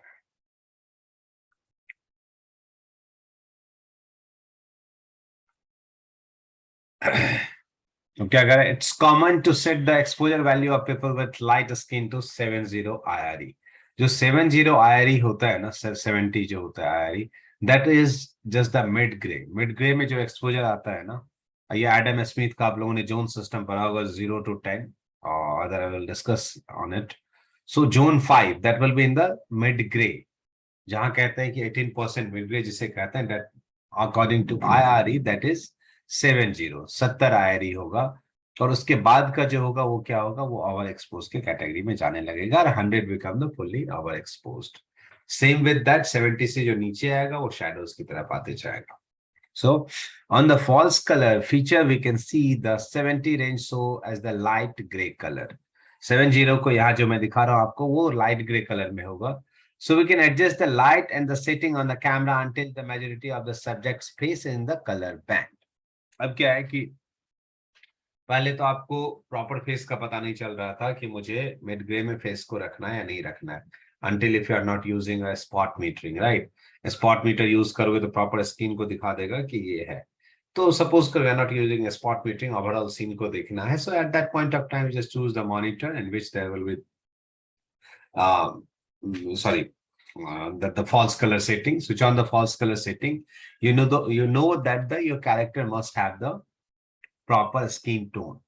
तो क्या करें, it's common to set the exposure value of people with light skin to 70 IRE। जो 70 IRE होता है ना, 70 जो होता है IRE, that is just the mid grey. Mid grey में जो एक्सपोजर आता है ना, ये एडम स्मिथ का आप लोगों ने जोन सिस्टम पढ़ा होगा 0 to 10, और other I will discuss on it. So zone 5 that will be in the mid grey, जहां कहते हैं कि 18% मिड ग्रे जिसे कहते हैं, that according to IRE that is 70 IRE होगा। और उसके बाद का जो होगा वो क्या होगा, वो ओवर एक्सपोज के कैटेगरी में जाने लगेगा और 100 become the fully over exposed. Same with that 70 से जो नीचे आएगा वो शैडोज की तरफ आते जाएगा। So on the false color feature, we can see the 70 range so as the light gray color. 70 को यहाँ जो मैं दिखा रहा हूँ आपको, वो light gray color में होगा। So we can adjust the light and the setting on the camera until the majority of the subject's face is in the color band. अब क्या है कि पहले तो आपको प्रॉपर फेस का पता नहीं चल रहा था कि मुझे मिड ग्रे में फेस को रखना है या नहीं रखना है, until if you are not using a spot metering, right? Spot meter use करोगे तो प्रॉपर स्क्रीन को दिखा देगा कि ये है। तो सपोज कर we are not using spot metering, overall scene को देखना है, so at that point of time just choose the monitor in which there will be sorry the false color setting. Switch on the false color setting. You know that your character must have the proper skin tone,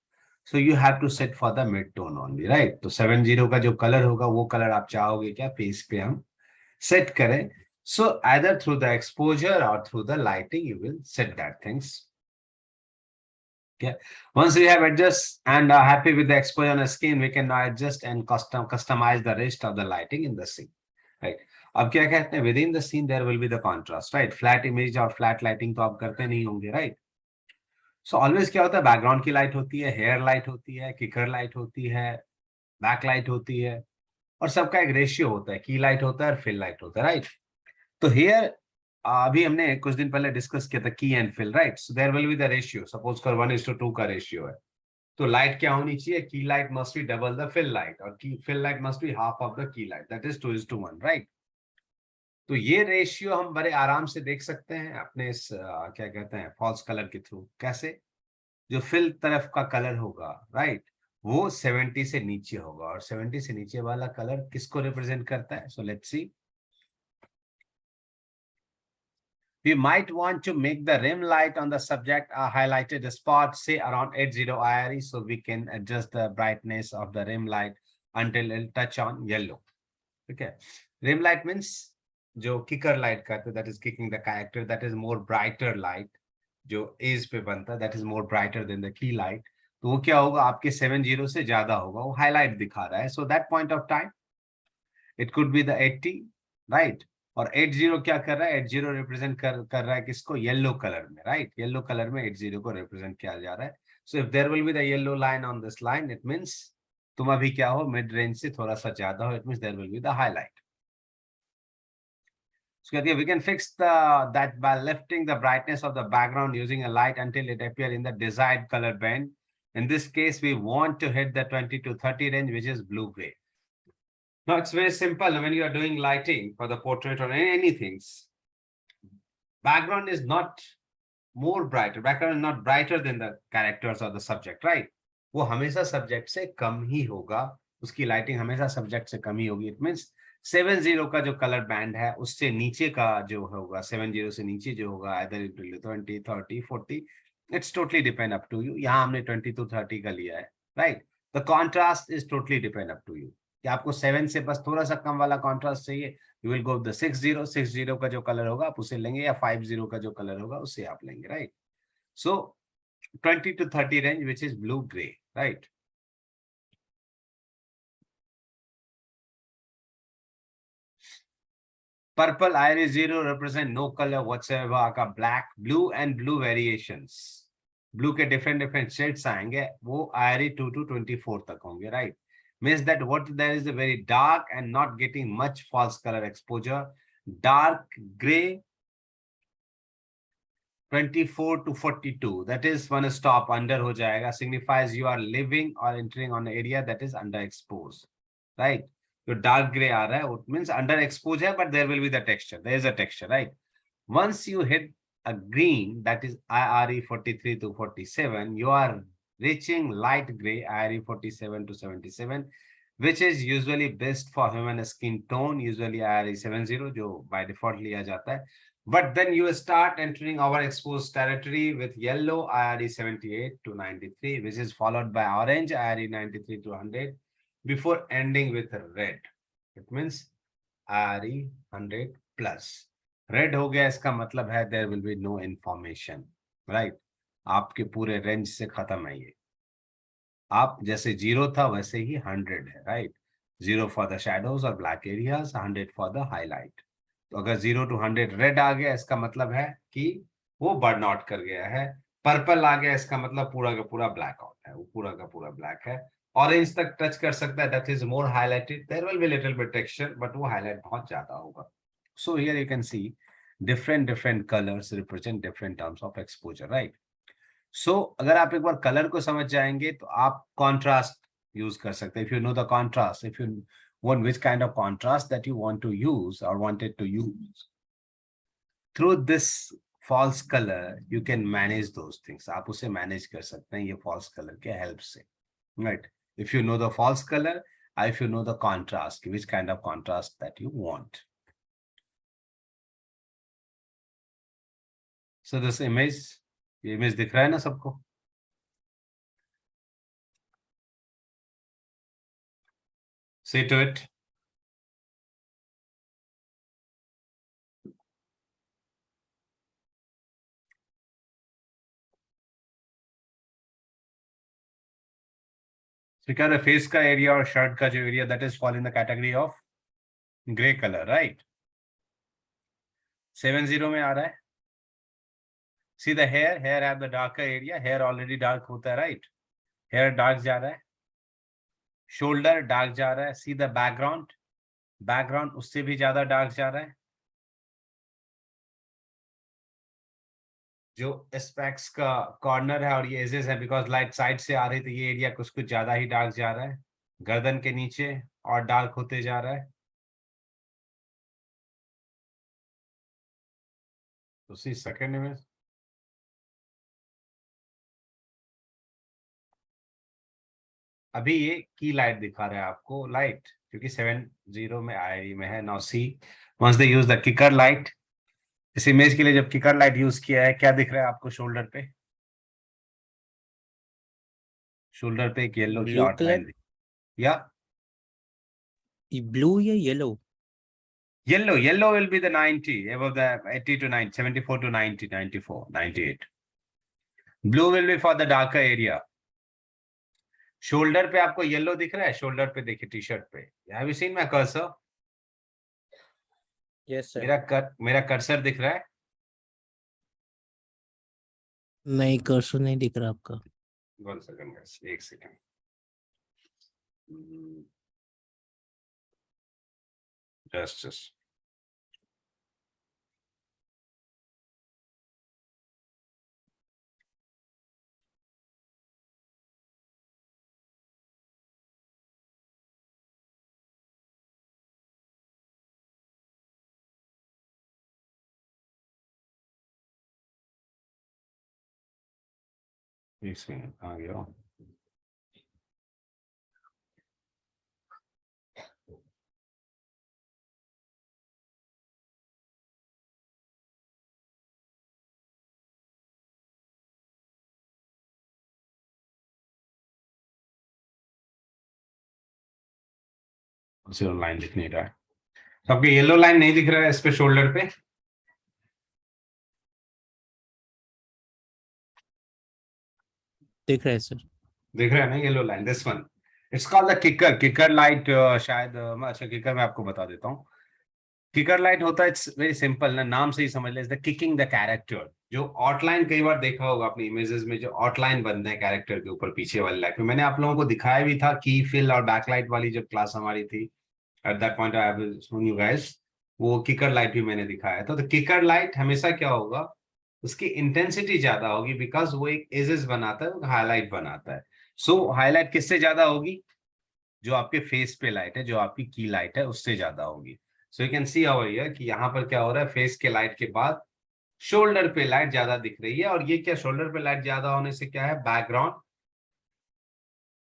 so you have to set for the mid tone only, right? तो 70 का जो colour होगा वो colour आप चाहोगे क्या face पे हम सेट करें। So either through the exposure or through the lighting, you will set that things. Okay. Once we have adjust and are happy with the exposure on the screen, we can now adjust and customize the rest of the lighting in the scene. Right. अब क्या कहते हैं, within the scene there will be the contrast, right? Flat image और flat lighting तो आप करते नहीं होंगे, right? So always क्या होता है, बैकग्राउंड की लाइट होती है, हेयर लाइट होती है, किकर लाइट होती है, बैक लाइट होती है, और सबका एक रेशियो होता है, की लाइट होता है और फिल लाइट होता है, राइट? तो हियर अभी हमने कुछ दिन पहले डिस्कस किया था key and fill, right? So there will be the ratio, suppose कर 1:2 का रेशियो है, तो लाइट क्या होनी चाहिए, key light must be double the fill light और की fill light must be half of the key light, that is 2:1, right? तो ये रेशियो हम बड़े आराम से देख सकते हैं अपने इस क्या कहते हैं फॉल्स कलर के थ्रू। कैसे? जो फिल तरफ का कलर होगा, राइट, वो 70 से नीचे होगा, और 70 से नीचे वाला कलर किसको रिप्रेजेंट करता है? So let's see. We might want to make the rim light on the subject a highlighted spot, say around 80 IRE, so we can adjust the brightness of the rim light until it'll touch on yellow. Okay, rim light means जो kicker light कहते हैं, that is kicking the character, that is more brighter light, जो as पे बनता है, that is more brighter than the key light. तो वो क्या होगा, आपके 70 से ज्यादा होगा, वो हाईलाइट दिखा रहा है. So that point of time it could be the 80, right? और 80 क्या कर रहा है, 80 रिप्रेजेंट कर रहा है किसको, येलो कलर में, राइट? येलो कलर में 80 को रिप्रेजेंट किया जा रहा है. So if there will be the yellow line on this line, it means तुम अभी क्या हो, मिड रेंज से थोड़ा सा ज्यादा हो, it means there will be the highlight. So we can fix that by lifting the brightness of the background using a light until it appears in the desired color band. In this case, we want to hit the 20 to 30 range, which is blue-gray. Now, it's very simple. When you are doing lighting for the portrait or anything, background is not more brighter. Background is not brighter than the characters or the subject, right? वो हमेशा subject से कम ही होगा. उसकी lighting हमेशा subject से कम ही होगी. It means 70 का जो कलर बैंड है उससे नीचे का जो होगा, 70 से नीचे जो होगा, either it will be 20, 30, 40, it's totally depend up to you. यहाँ हमने 20 to 30 का लिया है, right? The contrast is totally depend up to you. कि आपको 7 से बस थोड़ा सा कम वाला कॉन्ट्रास्ट चाहिए, you will go with the 60 का जो कलर होगा आप उसे लेंगे, या 50 का जो कलर होगा उसे आप लेंगे, right? So 20 to 30 range, which is blue gray, right? Purple iris 0 represent no color whatsoever. आपका black, blue and blue variations. Blue के different shades आएंगे, वो iris 2 to 24 तक होंगे, right? Means that what there is a very dark and not getting much false color exposure. Dark gray 24 to 42, that is one stop under हो जाएगा, signifies you are living or entering on an area that is underexposed, right? So dark gray आ रहा है, it means underexposed है, but there will be the texture. There is a texture, right? Once you hit a green, that is IRE 43 to 47, you are reaching light gray IRE 47 to 77, which is usually best for human skin tone, usually IRE 70, जो by default लिया जाता है. But then you start entering overexposed territory with yellow IRE 78 to 93, which is followed by orange IRE 93 to 100, before ending with red. It means IRE 100 plus. Red हो गया, इसका मतलब है there will be no information, right? आपके पूरे range से खत्म है ये. आप जैसे 0 था वैसे ही 100 है, right? 0 for the shadows और black areas, 100 for the highlight. तो अगर 0 to 100 रेड आ गया, इसका मतलब है कि वो बर्न आउट कर गया है. पर्पल आ गया, इसका मतलब पूरा का पूरा ब्लैक आउट है, वो पूरा का पूरा ब्लैक है. ऑरेंज तक टच कर सकता है, that is more highlighted, there will be little bit texture, but वो हाईलाइट बहुत ज्यादा होगा. So here you can see different colors represent different terms of exposure, right? So अगर आप एक बार कलर को समझ जाएंगे तो आप कॉन्ट्रास्ट यूज कर सकते हैं. If you know the contrast, if you want which kind of contrast that you want to use or wanted to use, through this false color you can manage those things. आप उसे manage कर सकते हैं ये false color के help से, right? If you know the false color, if you know the contrast, which kind of contrast that you want. So this image, ये image दिख रहा है ना सबको? See to it. So क्या है, फेस का एरिया और शर्ट का जो area, that is fall in the category of gray color, right? 70 में आ रहा है. See the hair have the darker area, hair already dark होता है, right? Hair dark जा रहा है, shoulder dark जा रहा है. See the background उससे भी ज्यादा dark जा रहा है. जो एस्पेक्ट्स का कॉर्नर है और ये एजेस है, बिकॉज लाइट साइड से आ रही, तो ये एरिया कुछ ज्यादा ही डार्क जा रहा है. गर्दन के नीचे और डार्क होते जा रहा है. तो सी सेकंड इमेज. अभी ये की लाइट दिखा रहा है आपको, लाइट क्योंकि 70 में IRE में है. Now see once they use the kicker light, इस इमेज के लिए जब किकर लाइट यूज किया है, क्या दिख रहा है आपको शोल्डर पे? शोल्डर पे एक येलो की आउटलाइन या ब्लू या yellow? Yellow will be the 90, above the 80 to 90, 74 to 90, 94, 98. Blue will be for the darker area. Shoulder पे आपको येलो दिख रहा है, शोल्डर पे देखिए टी-शर्ट पे. Have you seen my cursor? Yes sir. मेरा कर्सर दिख रहा है? नहीं, कर्सर नहीं दिख रहा आपका. 1 सेकंड गाइस, 1 सेकंड. Just. एक सेकंड आ गया. लाइन दिख नहीं रहा है. तो आपको येलो लाइन नहीं दिख रहा है इस पे शोल्डर पे? दिख रहा है सर. दिख रहा है ना yellow line, this one. It's called the kicker light. शायद अच्छा किकर मैं आपको बता देता हूँ. किकर लाइट होता है, इट्स वेरी सिंपल ना, नाम से ही समझ ले, द किकिंग द कैरेक्टर। जो आउटलाइन कई बार देखा होगा अपनी इमेजेस में, जो आउटलाइन बनते हैं कैरेक्टर के ऊपर पीछे वाली लाइट में, मैंने आप लोगों को दिखाया भी था की फिल और बैकलाइट वाली जब क्लास हमारी थी, eight that point I will show you guys, वो किकर लाइट भी मैंने दिखाया था। तो किकर लाइट हमेशा क्या होगा, उसकी इंटेंसिटी ज्यादा होगी, बिकॉज वो एक एजेस बनाता है, हाईलाइट बनाता है। सो हाईलाइट किससे ज्यादा होगी, जो आपके फेस पे लाइट है, जो आपकी की लाइट है, उससे ज्यादा होगी। सो you can C over here कि यहाँ पर क्या हो रहा है, फेस के लाइट के बाद शोल्डर पे लाइट ज्यादा दिख रही है। और ये क्या, शोल्डर पे लाइट ज्यादा होने से क्या है, बैकग्राउंड,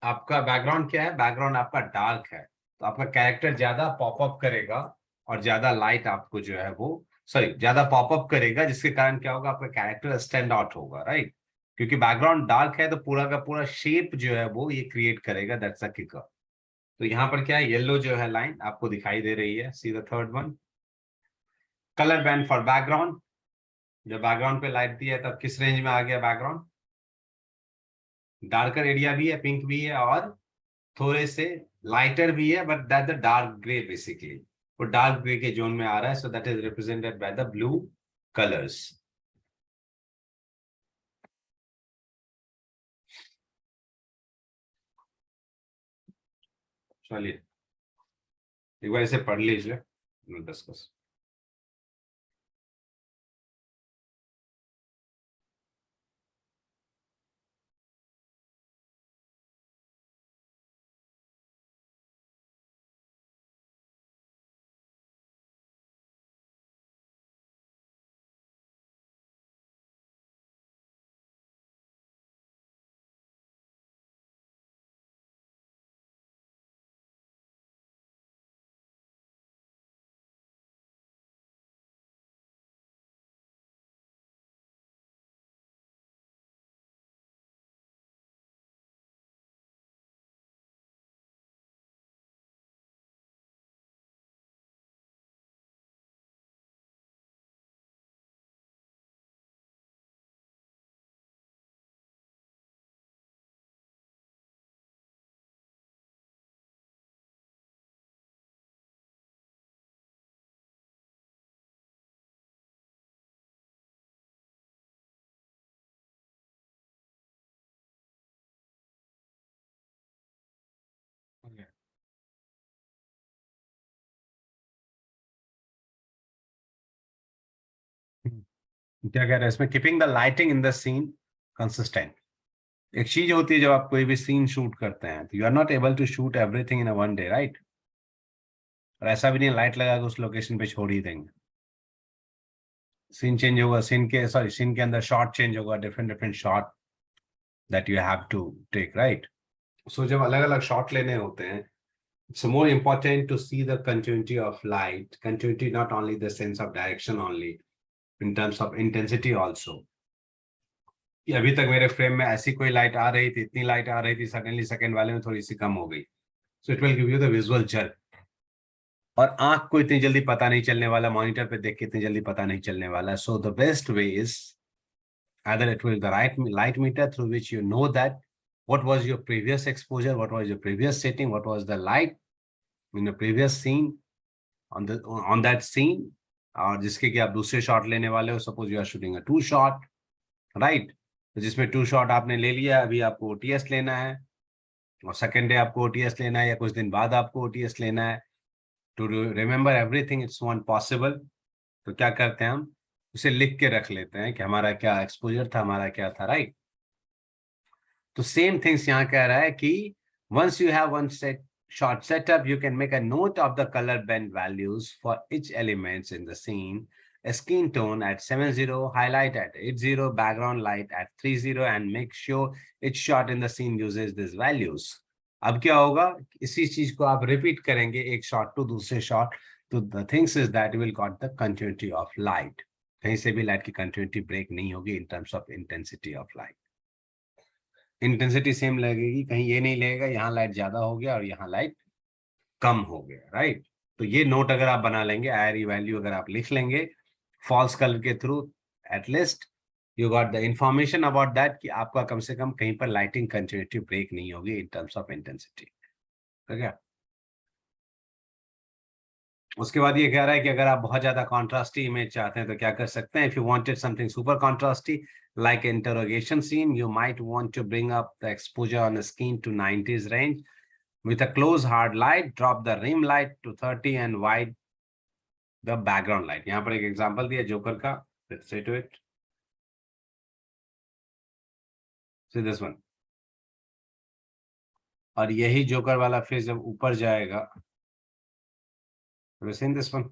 आपका बैकग्राउंड क्या है, बैकग्राउंड आपका डार्क है, तो आपका कैरेक्टर ज्यादा पॉपअप करेगा और ज्यादा लाइट आपको जो है वो, सॉरी, ज्यादा पॉपअप करेगा, जिसके कारण क्या होगा, आपका कैरेक्टर स्टैंड आउट होगा, राइट। क्योंकि बैकग्राउंड डार्क है तो पूरा का पूरा शेप जो है वो ये क्रिएट करेगा, दैट्स अ किकर। तो यहाँ पर क्या है, येलो जो है लाइन आपको दिखाई दे रही है, see the third one, colour band for background. जब बैकग्राउंड पे लाइट दी है तब किस रेंज में आ गया बैकग्राउंड, डार्कर एरिया भी है, पिंक भी है, और थोड़े से लाइटर भी है, but that the dark grey basically, वो डार्क ग्रे के जोन में आ रहा है। So that is represented by the blue colours. चलिए एक बार इसे पढ़ लीजिए, डिस्कस। क्या कह रहे हैं इसमें, keeping the lighting in the scene consistent. एक चीज होती है जब आप कोई भी सीन शूट करते हैं तो you are not able to shoot everything in a one day, right. और ऐसा भी नहीं लाइट लगा के उस लोकेशन पे छोड़ ही देंगे, सीन चेंज होगा, सीन के, सॉरी, सीन के अंदर शॉट चेंज होगा, different different shot that you have to take, right. So जब अलग अलग शॉट लेने होते हैं, it's more important to see the continuity of light, continuity not only the sense of direction only, in terms of intensity also, कि अभी तक मेरे फ्रेम में ऐसी कोई लाइट आ रही थी, इतनी लाइट आ रही थी, सडनली सेकंड वाले में थोड़ी सी कम हो गई। So it will give you the visual jerk. और आंख को इतनी जल्दी पता नहीं चलने वाला, मॉनिटर पे देख के इतनी जल्दी पता नहीं चलने वाला। So the best way is either it will the right light meter through which you know that what was your previous exposure, what was your previous setting, what was the light in the previous scene on that scene, और जिसके कि आप दूसरे shot लेने वाले हो, suppose you are shooting a two shot, right. तो जिसमें टू शॉट आपने ले लिया, अभी आपको ओटीएस लेना है, और सेकेंड डे आपको ओटीएस लेना है, या कुछ दिन बाद आपको ओटीएस लेना है, to remember everything it's one possible. तो क्या करते हैं हम, उसे लिख के रख लेते हैं कि हमारा क्या एक्सपोजर था, हमारा क्या था, राइट। तो सेम थिंग्स यहाँ कह रहा है कि once you have one shot setup, you can make a note of the color band values for each elements in the scene, a skin tone at 70, highlight at 80, background light at 30, and make sure each shot in the scene uses these values. अब क्या होगा, इसी चीज को आप repeat करेंगे एक shot to दूसरे शॉट, तो the things is that you will got the continuity of light, कहीं से भी लाइट की कंटिन्यूटी ब्रेक नहीं होगी in terms of intensity of light, intensity same लगेगी, कहीं ये नहीं लगेगा यहाँ लाइट ज्यादा हो गया और यहाँ लाइट कम हो गया, राइट। तो ये नोट अगर आप बना लेंगे, आईआरई वैल्यू अगर आप लिख लेंगे फॉल्स कलर के through, at least you got the information about that कि आपका कम से कम कहीं पर लाइटिंग कंटिन्यूटी ब्रेक नहीं होगी इन टर्म्स ऑफ इंटेंसिटी, ठीक है। उसके बाद ये कह रहा है कि अगर आप बहुत ज्यादा कॉन्ट्रास्टी इमेज चाहते हैं तो क्या कर सकते हैं, if you wanted something super contrasty like interrogation scene, you might want to bring up the exposure on the screen to 90s range with a close hard light, drop the rim light to 30 and wide the background light. यहाँ पर एक example दिया joker का, let's say to it. See this one. और यही joker वाला face जब ऊपर जाएगा, have you seen this one?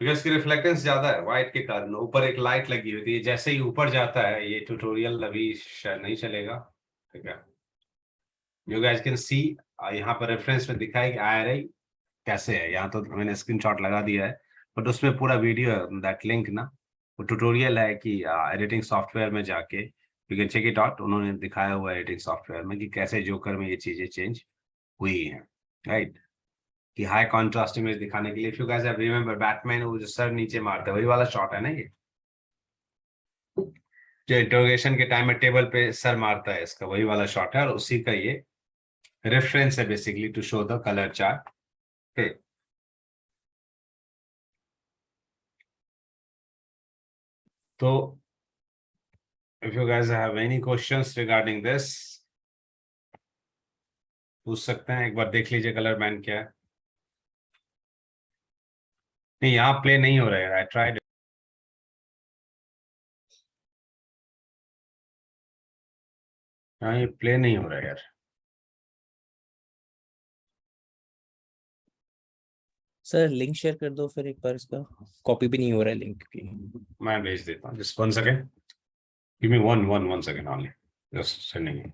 Because इसकी रिफ्लेक्टेंस ज्यादा है व्हाइट के कारण, ऊपर एक लाइट लगी हुई थी, जैसे ही ऊपर जाता है, ये ट्यूटोरियल अभी शायद नहीं चलेगा, ठीक है। यू गाइस कैन सी, यहाँ पर रेफरेंस में दिखाई IRI कैसे है, यहाँ तो मैंने स्क्रीनशॉट लगा दिया है, बट उसमें पूरा वीडियो है, दैट लिंक ना, वो ट्यूटोरियल है कि एडिटिंग सॉफ्टवेयर में जाके you can check it out, उन्होंने दिखाया हुआ है एडिटिंग सॉफ्टवेयर में कि कैसे जोकर में ये चीजें चेंज हुई हैं, राइट। कि हाई कॉन्ट्रास्ट इमेज दिखाने के लिए, if you guys have remember Batman, वो जो सर नीचे मारता है वही वाला शॉट है ना ये, जो इंटरोगेशन के टाइम में टेबल पे सर मारता है, इसका वही वाला शॉट है, और उसी का ये रेफरेंस है basically to show the colour chart. Okay, तो if you guys have any questions regarding this, पूछ सकते हैं, एक बार देख लीजिए कलर बैंड क्या है। नहीं, यहाँ प्ले नहीं हो रहा है, आई ट्राइड, यहाँ ये प्ले नहीं हो रहा है यार। सर लिंक शेयर कर दो फिर एक बार, इसका कॉपी भी नहीं हो रहा है लिंक की। मैं भेज देता हूँ, just 1 second, give me one second only, just sending.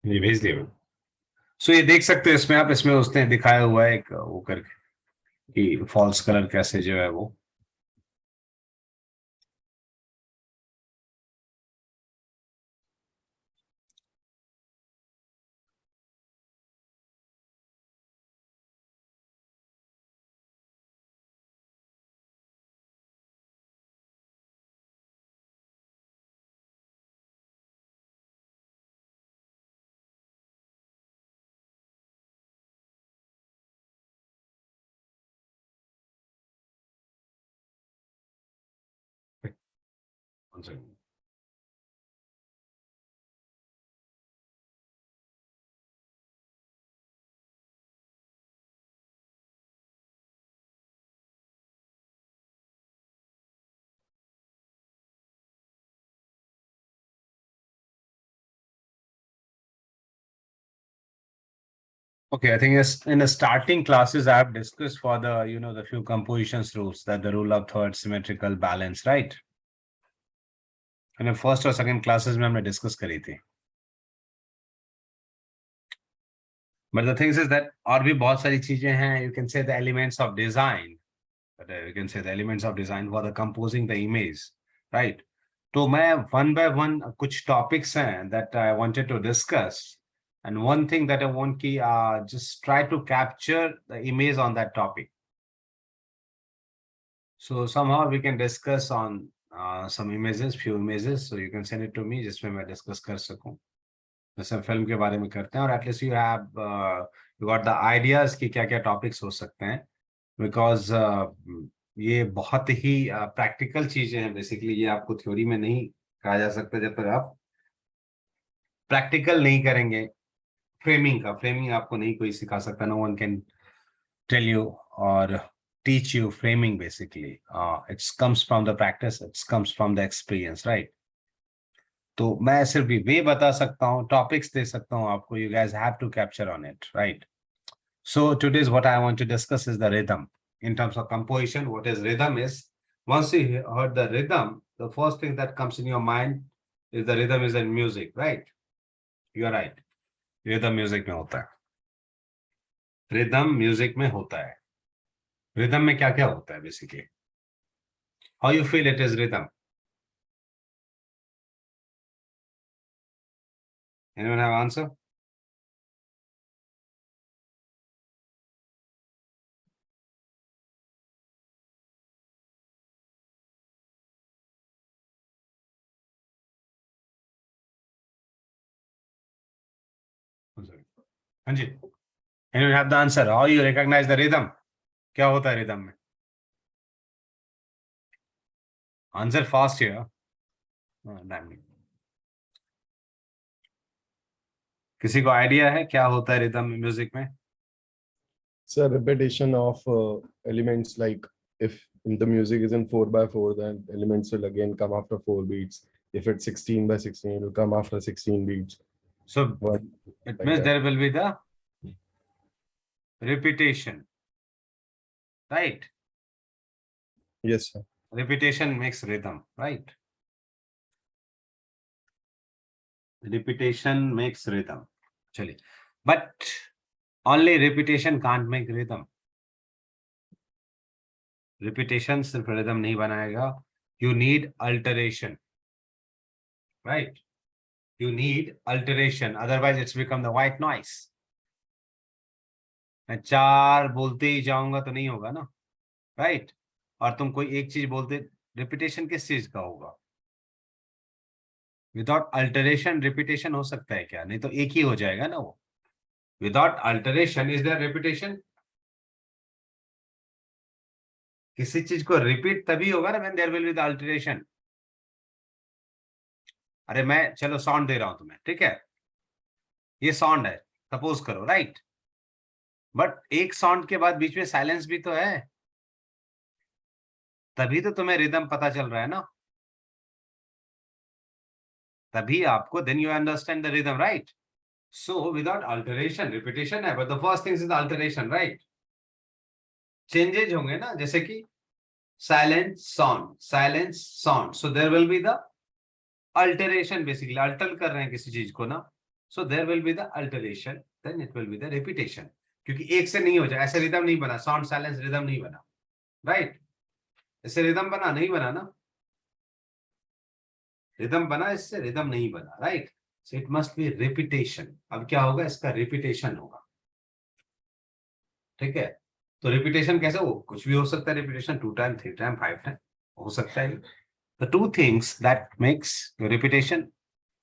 ये भेज दिया मैं। सो ये देख सकते हो इसमें आप, इसमें उसने दिखाया हुआ है एक वो करके कि फॉल्स कलर कैसे जो है वो, okay, I think in the starting classes I have discussed for the, you know, the few compositions rules, that the rule of third, symmetrical, balance, right? and first और सेकंड क्लासेस में हमने discuss करी थी, but the things is that और भी बहुत सारी चीजें हैं, यू कैन से the elements of design, you can say the elements of design for the composing the image, right? तो मैं one by one कुछ topics हैं that I wanted to discuss, and one thing that I want कि just try to capture the image on that topic, so somehow we can discuss on some images, few images, so you can send it to me जिसमें मैं discuss कर सकूं, जैसे film के बारे में करते हैं, और at least you have you got the ideas कि क्या क्या टॉपिक्स हो सकते हैं, बिकॉज ये बहुत ही प्रैक्टिकल चीजें हैं बेसिकली, ये आपको थ्योरी में नहीं कहा जा सकता जब तक आप प्रैक्टिकल नहीं करेंगे। फ्रेमिंग आपको नहीं कोई सिखा सकता, no one can tell you or teach you framing basically. It comes from the practice, it comes from the experience, right? तो मैं सिर्फ वे बता सकता हूँ, टॉपिक्स दे सकता हूँ आपको. You guys have to capture on it, right? So today's what I want to discuss is the rhythm. In terms of composition, what is rhythm is, once you heard the rhythm, the first thing that comes in your mind is the rhythm is in music, right? You are right. Rhythm music में होता है. Rhythm music में होता है. Rhythm में क्या क्या होता है basically? How you feel it is rhythm? Anyone have answer? हाँ जी. Anyone have the answer? How you recognize the rhythm? क्या होता है rhythm में? Answer fast here. Damn it. किसी को आइडिया है क्या होता है रिदम म्यूजिक में? It's a repetition of elements. Like if the music is in 4/4, then elements will again come after 4 beats. If it's 16/16, it will come after 16 beats. So What, it like means that. there will be the repetition, right? Yes, sir. Repetition makes rhythm, right? Repetition makes rhythm. Chali. But only repetition can't make rhythm. Repetition सिर्फ rhythm नहीं बनाएगा. You need alteration, right? You need alteration. Otherwise, it's become the white noise. मैं चार बोलते ही जाऊंगा तो नहीं होगा ना, राइट? और तुम कोई एक चीज बोलते, रिपीटेशन किस चीज का होगा? विदाउट अल्टरेशन रिपीटेशन हो सकता है क्या? नहीं तो एक ही हो जाएगा ना वो. Without alteration is there repetition? किसी चीज को रिपीट तभी होगा ना when there will be the alteration. अरे मैं चलो साउंड दे रहा हूं तुम्हें, ठीक है? ये साउंड है सपोज करो, राइट? बट एक साउंड के बाद बीच में साइलेंस भी तो है, तभी तो तुम्हें रिदम पता चल रहा है ना. तभी आपको, then you understand the rhythm, right? So without alteration, repetition है, but the first thing is the alteration, right? Changes होंगे ना, जैसे कि silent sound. So there will be the alteration basically. Alter कर रहे हैं किसी चीज को ना. So there will be the alteration, then it will be the repetition. क्योंकि एक से नहीं हो जाए, ऐसे रिदम नहीं बना. Sound silence रिदम नहीं बना, right? ऐसे रिदम बना नहीं बना ना. रिदम बना, इससे रिदम नहीं बना, right? So it must be repetition. अब क्या होगा? इसका रिपीटेशन होगा, ठीक है? तो रिपीटेशन कैसे हो? कुछ भी हो सकता है. रिपीटेशन 2 टाइम, 3 टाइम, 5 टाइम हो सकता है. The two things that makes repetition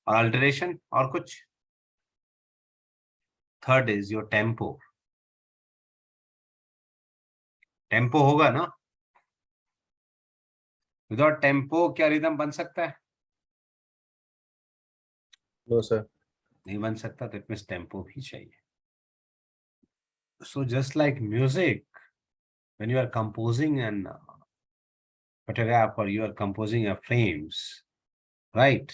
और अल्टरेशन. और कुछ third is your tempo. Tempo होगा ना. विदाउट टेम्पो क्या रिदम बन सकता है? No, sir. नहीं बन सकता. तो इट मींस टेम्पो भी चाहिए. So just like music, when you are composing an photograph or you are composing a frames, right?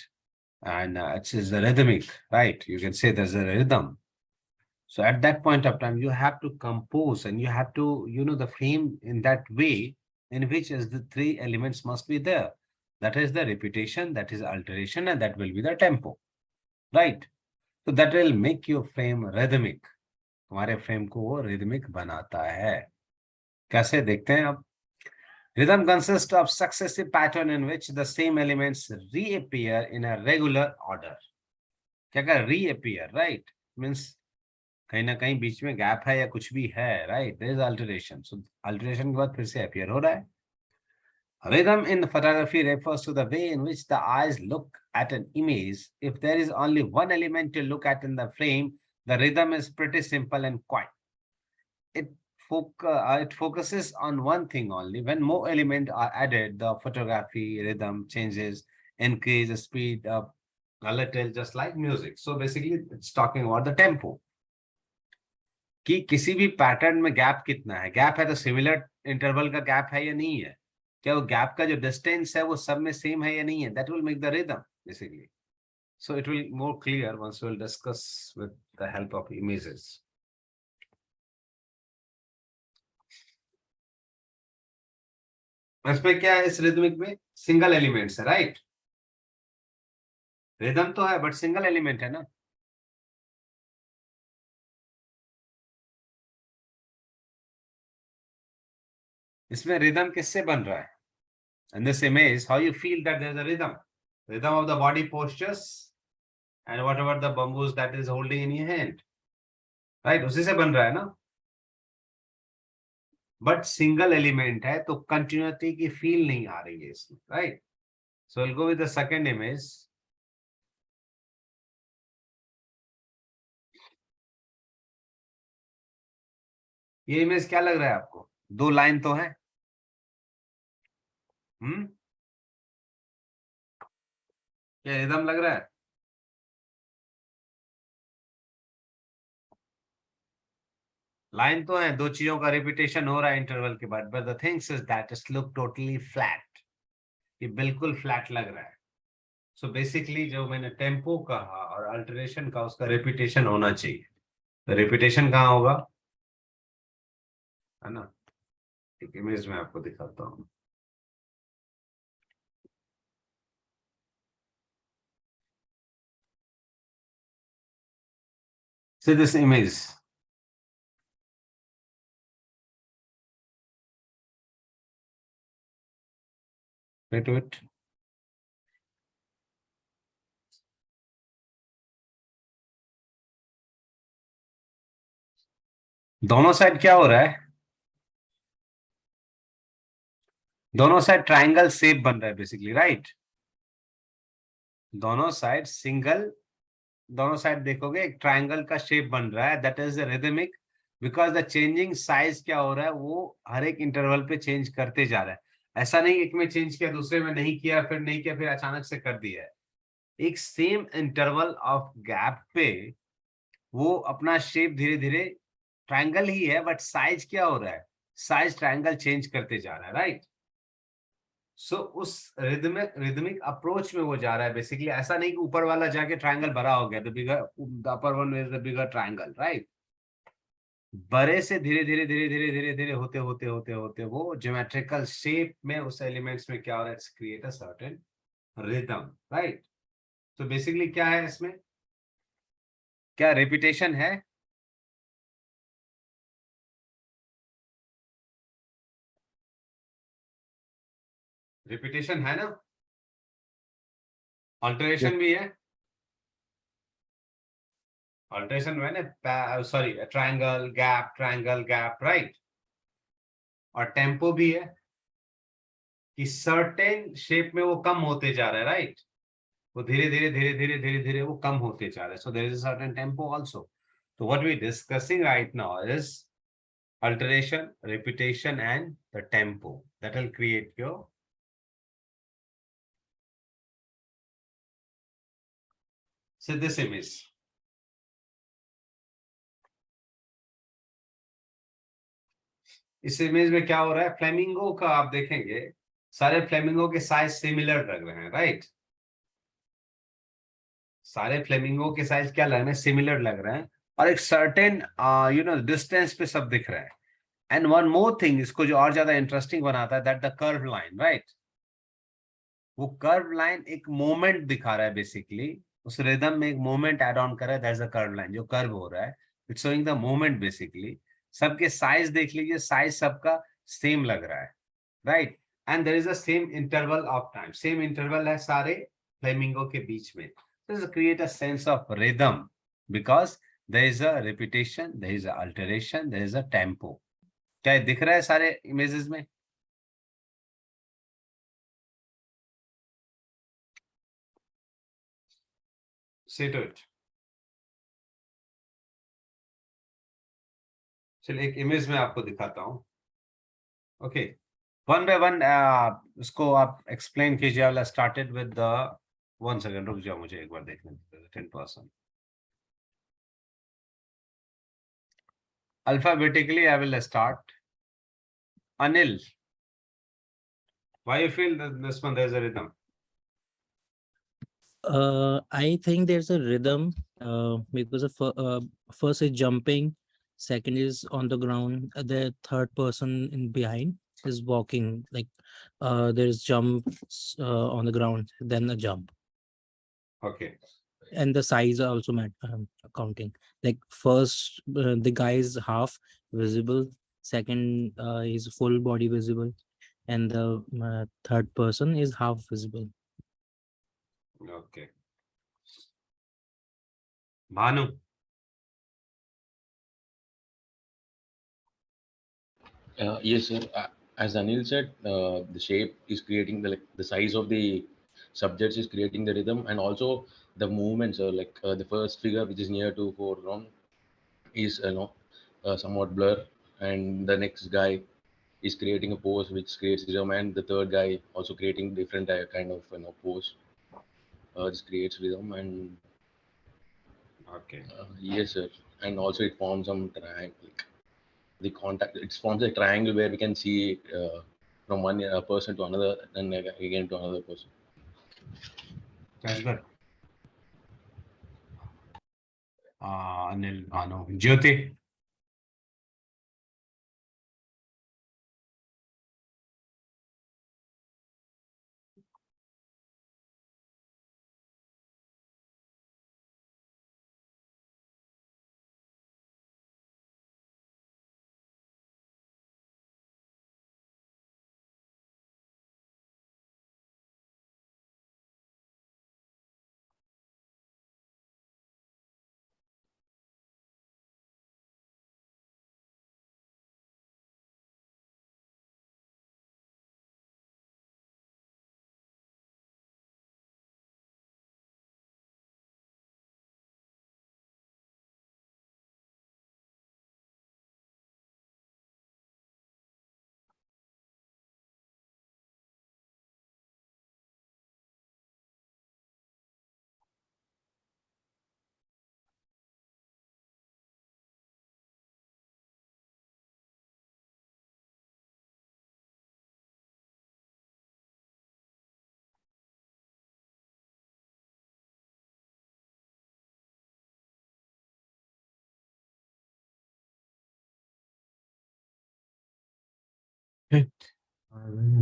And it is a rhythmic, right? You can say there's a rhythm. So at that point of time, you have to compose and you have to, the frame in that way in which is the 3 elements must be there. That is the repetition, that is alteration, and that will be the tempo, right? So that will make your frame rhythmic. तुम्हारे frame को वो rhythmic बनाता है. कैसे देखते हैं अब? Rhythm consists of successive pattern in which the same elements reappear in a regular order. क्या क्या reappear, right? Means कहीं ना कहीं बीच में गैप है या कुछ भी है, right? There is alteration. So alteration के बाद फिर से appear हो रहा है. Rhythm in photography refers to the way in which the eyes look at an image. If there is only one element to look at in the frame, the rhythm is pretty simple and quiet. It focuses on one thing only. When more elements are added, the photography rhythm changes, increase the speed up a little, just like music. So basically, it's talking about the tempo. कि किसी भी pattern में gap कितना है, gap है तो similar interval का gap है या नहीं है, क्या वो गैप का जो डिस्टेंस है वो सब में सेम है या नहीं है, that will make the rhythm basically. So it will more clear once we'll discuss with the help of images. इसमें क्या है, इस रिदमिक में सिंगल एलिमेंट्स है, राइट. रिदम तो है बट सिंगल एलिमेंट है ना. इसमें रिदम किससे बन रहा है? In this image, how you feel that there's a rhythm of the body postures and whatever the bamboos that is holding in your hand, right? उसी से बन रहा है ना. बट सिंगल एलिमेंट है तो कंटिन्यूटी की फील नहीं आ रही है इसमें, right. So will go with the second image. ये इमेज क्या लग रहा है आपको? दो लाइन तो है. क्या रिदम लग रहा है? लाइन तो है, दो चीजों का रिपीटेशन हो रहा है इंटरवल के बाद, but the things is that it's look totally flat. ये बिल्कुल फ्लैट लग रहा है. सो बेसिकली जो मैंने टेम्पो कहा और अल्टरेशन का, उसका रिपीटेशन होना चाहिए. तो रिपीटेशन कहाँ होगा, है ना. एक इमेज में आपको दिखाता हूँ. See this image. Wait. दोनों साइड क्या हो रहा है? दोनों साइड ट्रायंगल शेप बन रहा है बेसिकली, राइट. दोनों साइड दोनों साइड देखोगे एक ट्रायंगल का शेप बन रहा है. That is rhythmic because the changing size क्या हो रहा है, वो हर एक इंटरवल पे चेंज करते जा रहा है. ऐसा नहीं एक में चेंज किया, दूसरे में नहीं किया, फिर नहीं किया, फिर अचानक से कर दिया है. एक सेम इंटरवल ऑफ गैप पे वो अपना शेप धीरे धीरे ट्रायंगल ही है, बट साइज क्या हो रहा है, साइज ट्रायंगल चेंज करते जा रहा है, राइट. सो उस रिदमिक अप्रोच में वो जा रहा है बेसिकली. ऐसा नहीं कि ऊपर वाला जाके ट्रायंगल बड़ा हो गया, the upper one is the bigger triangle, right. बड़े से धीरे धीरे धीरे धीरे धीरे धीरे होते होते होते होते वो ज्योमेट्रिकल शेप में उस एलिमेंट्स में क्या हो रहा है, it's create a certain rhythm, right. तो बेसिकली क्या है इसमें, क्या रिपीटेशन है? रिपीटेशन है ना. अल्टरेशन भी है. अल्टरेशन में ना, सॉरी, ट्रायंगल गैप, राइट. और टेम्पो भी है कि सर्टेन शेप में वो कम होते जा रहा है, राइट. वो धीरे धीरे धीरे धीरे धीरे धीरे वो कम होते जा रहे हैं. So there is a certain tempo also. तो what we discussing right now is alteration, repetition, and the tempo that will create your see this image. इस इमेज में क्या हो रहा है, फ्लेमिंगो का आप देखेंगे सारे फ्लेमिंगो के साइज सिमिलर लग रहे हैं, राइट. सारे फ्लेमिंगो के साइज क्या लग रहे हैं, सिमिलर लग रहे हैं. और एक सर्टेन डिस्टेंस पे सब दिख रहा है. एंड वन मोर थिंग, इसको जो और ज्यादा इंटरेस्टिंग बनाता है, that the curve line, right. वो कर्व लाइन एक मोमेंट दिखा रहा है बेसिकली. उस रिदम में एक मोमेंट ऐड ऑन कर रहा है, दैट्स द कर्व लाइन. जो कर्व हो रहा है it's showing the moment basically. सबके साइज देख लीजिए, साइज सबका सेम लग रहा है, right. And there is a same interval of time, same interval है सारे फ्लेमिंगो के बीच में. This create a sense of rhythm because there is a repetition, there is a alteration, there is a tempo. क्या ये दिख रहा है सारे इमेजेस में? See to it. चलिए एक इमेज में आपको दिखाता हूँ. ओके, वन बाय वन इसको आप एक्सप्लेन कीजिए. वाला स्टार्टेड विद द 1 सेकंड, रुक जाओ, मुझे एक बार देखने दीजिए 10%. Alphabetically, I will start. Anil, why you feel that this one there's a rhythm? I think there's a rhythm because of first is jumping, second is on the ground, the third person in behind is walking. Like there's jumps on the ground, then a jump, Okay. and the size are also counting. Like first, the guy is half visible, second is full body visible, and the third person is half visible. Okay. Bhanu. Yes, sir. As Anil said, the shape is creating the like the size of the subjects is creating the rhythm, and also the movements. Like the first figure, which is near to foreground, is somewhat blur, and the next guy is creating a pose which creates rhythm, and the third guy also creating different kind of pose. This creates rhythm, and Okay. yes, sir. And also it forms some triangle. Like, the contact, it forms a triangle where we can see from one person to another, then again to another person. That's good. Anil, Bhanu. Jyoti. In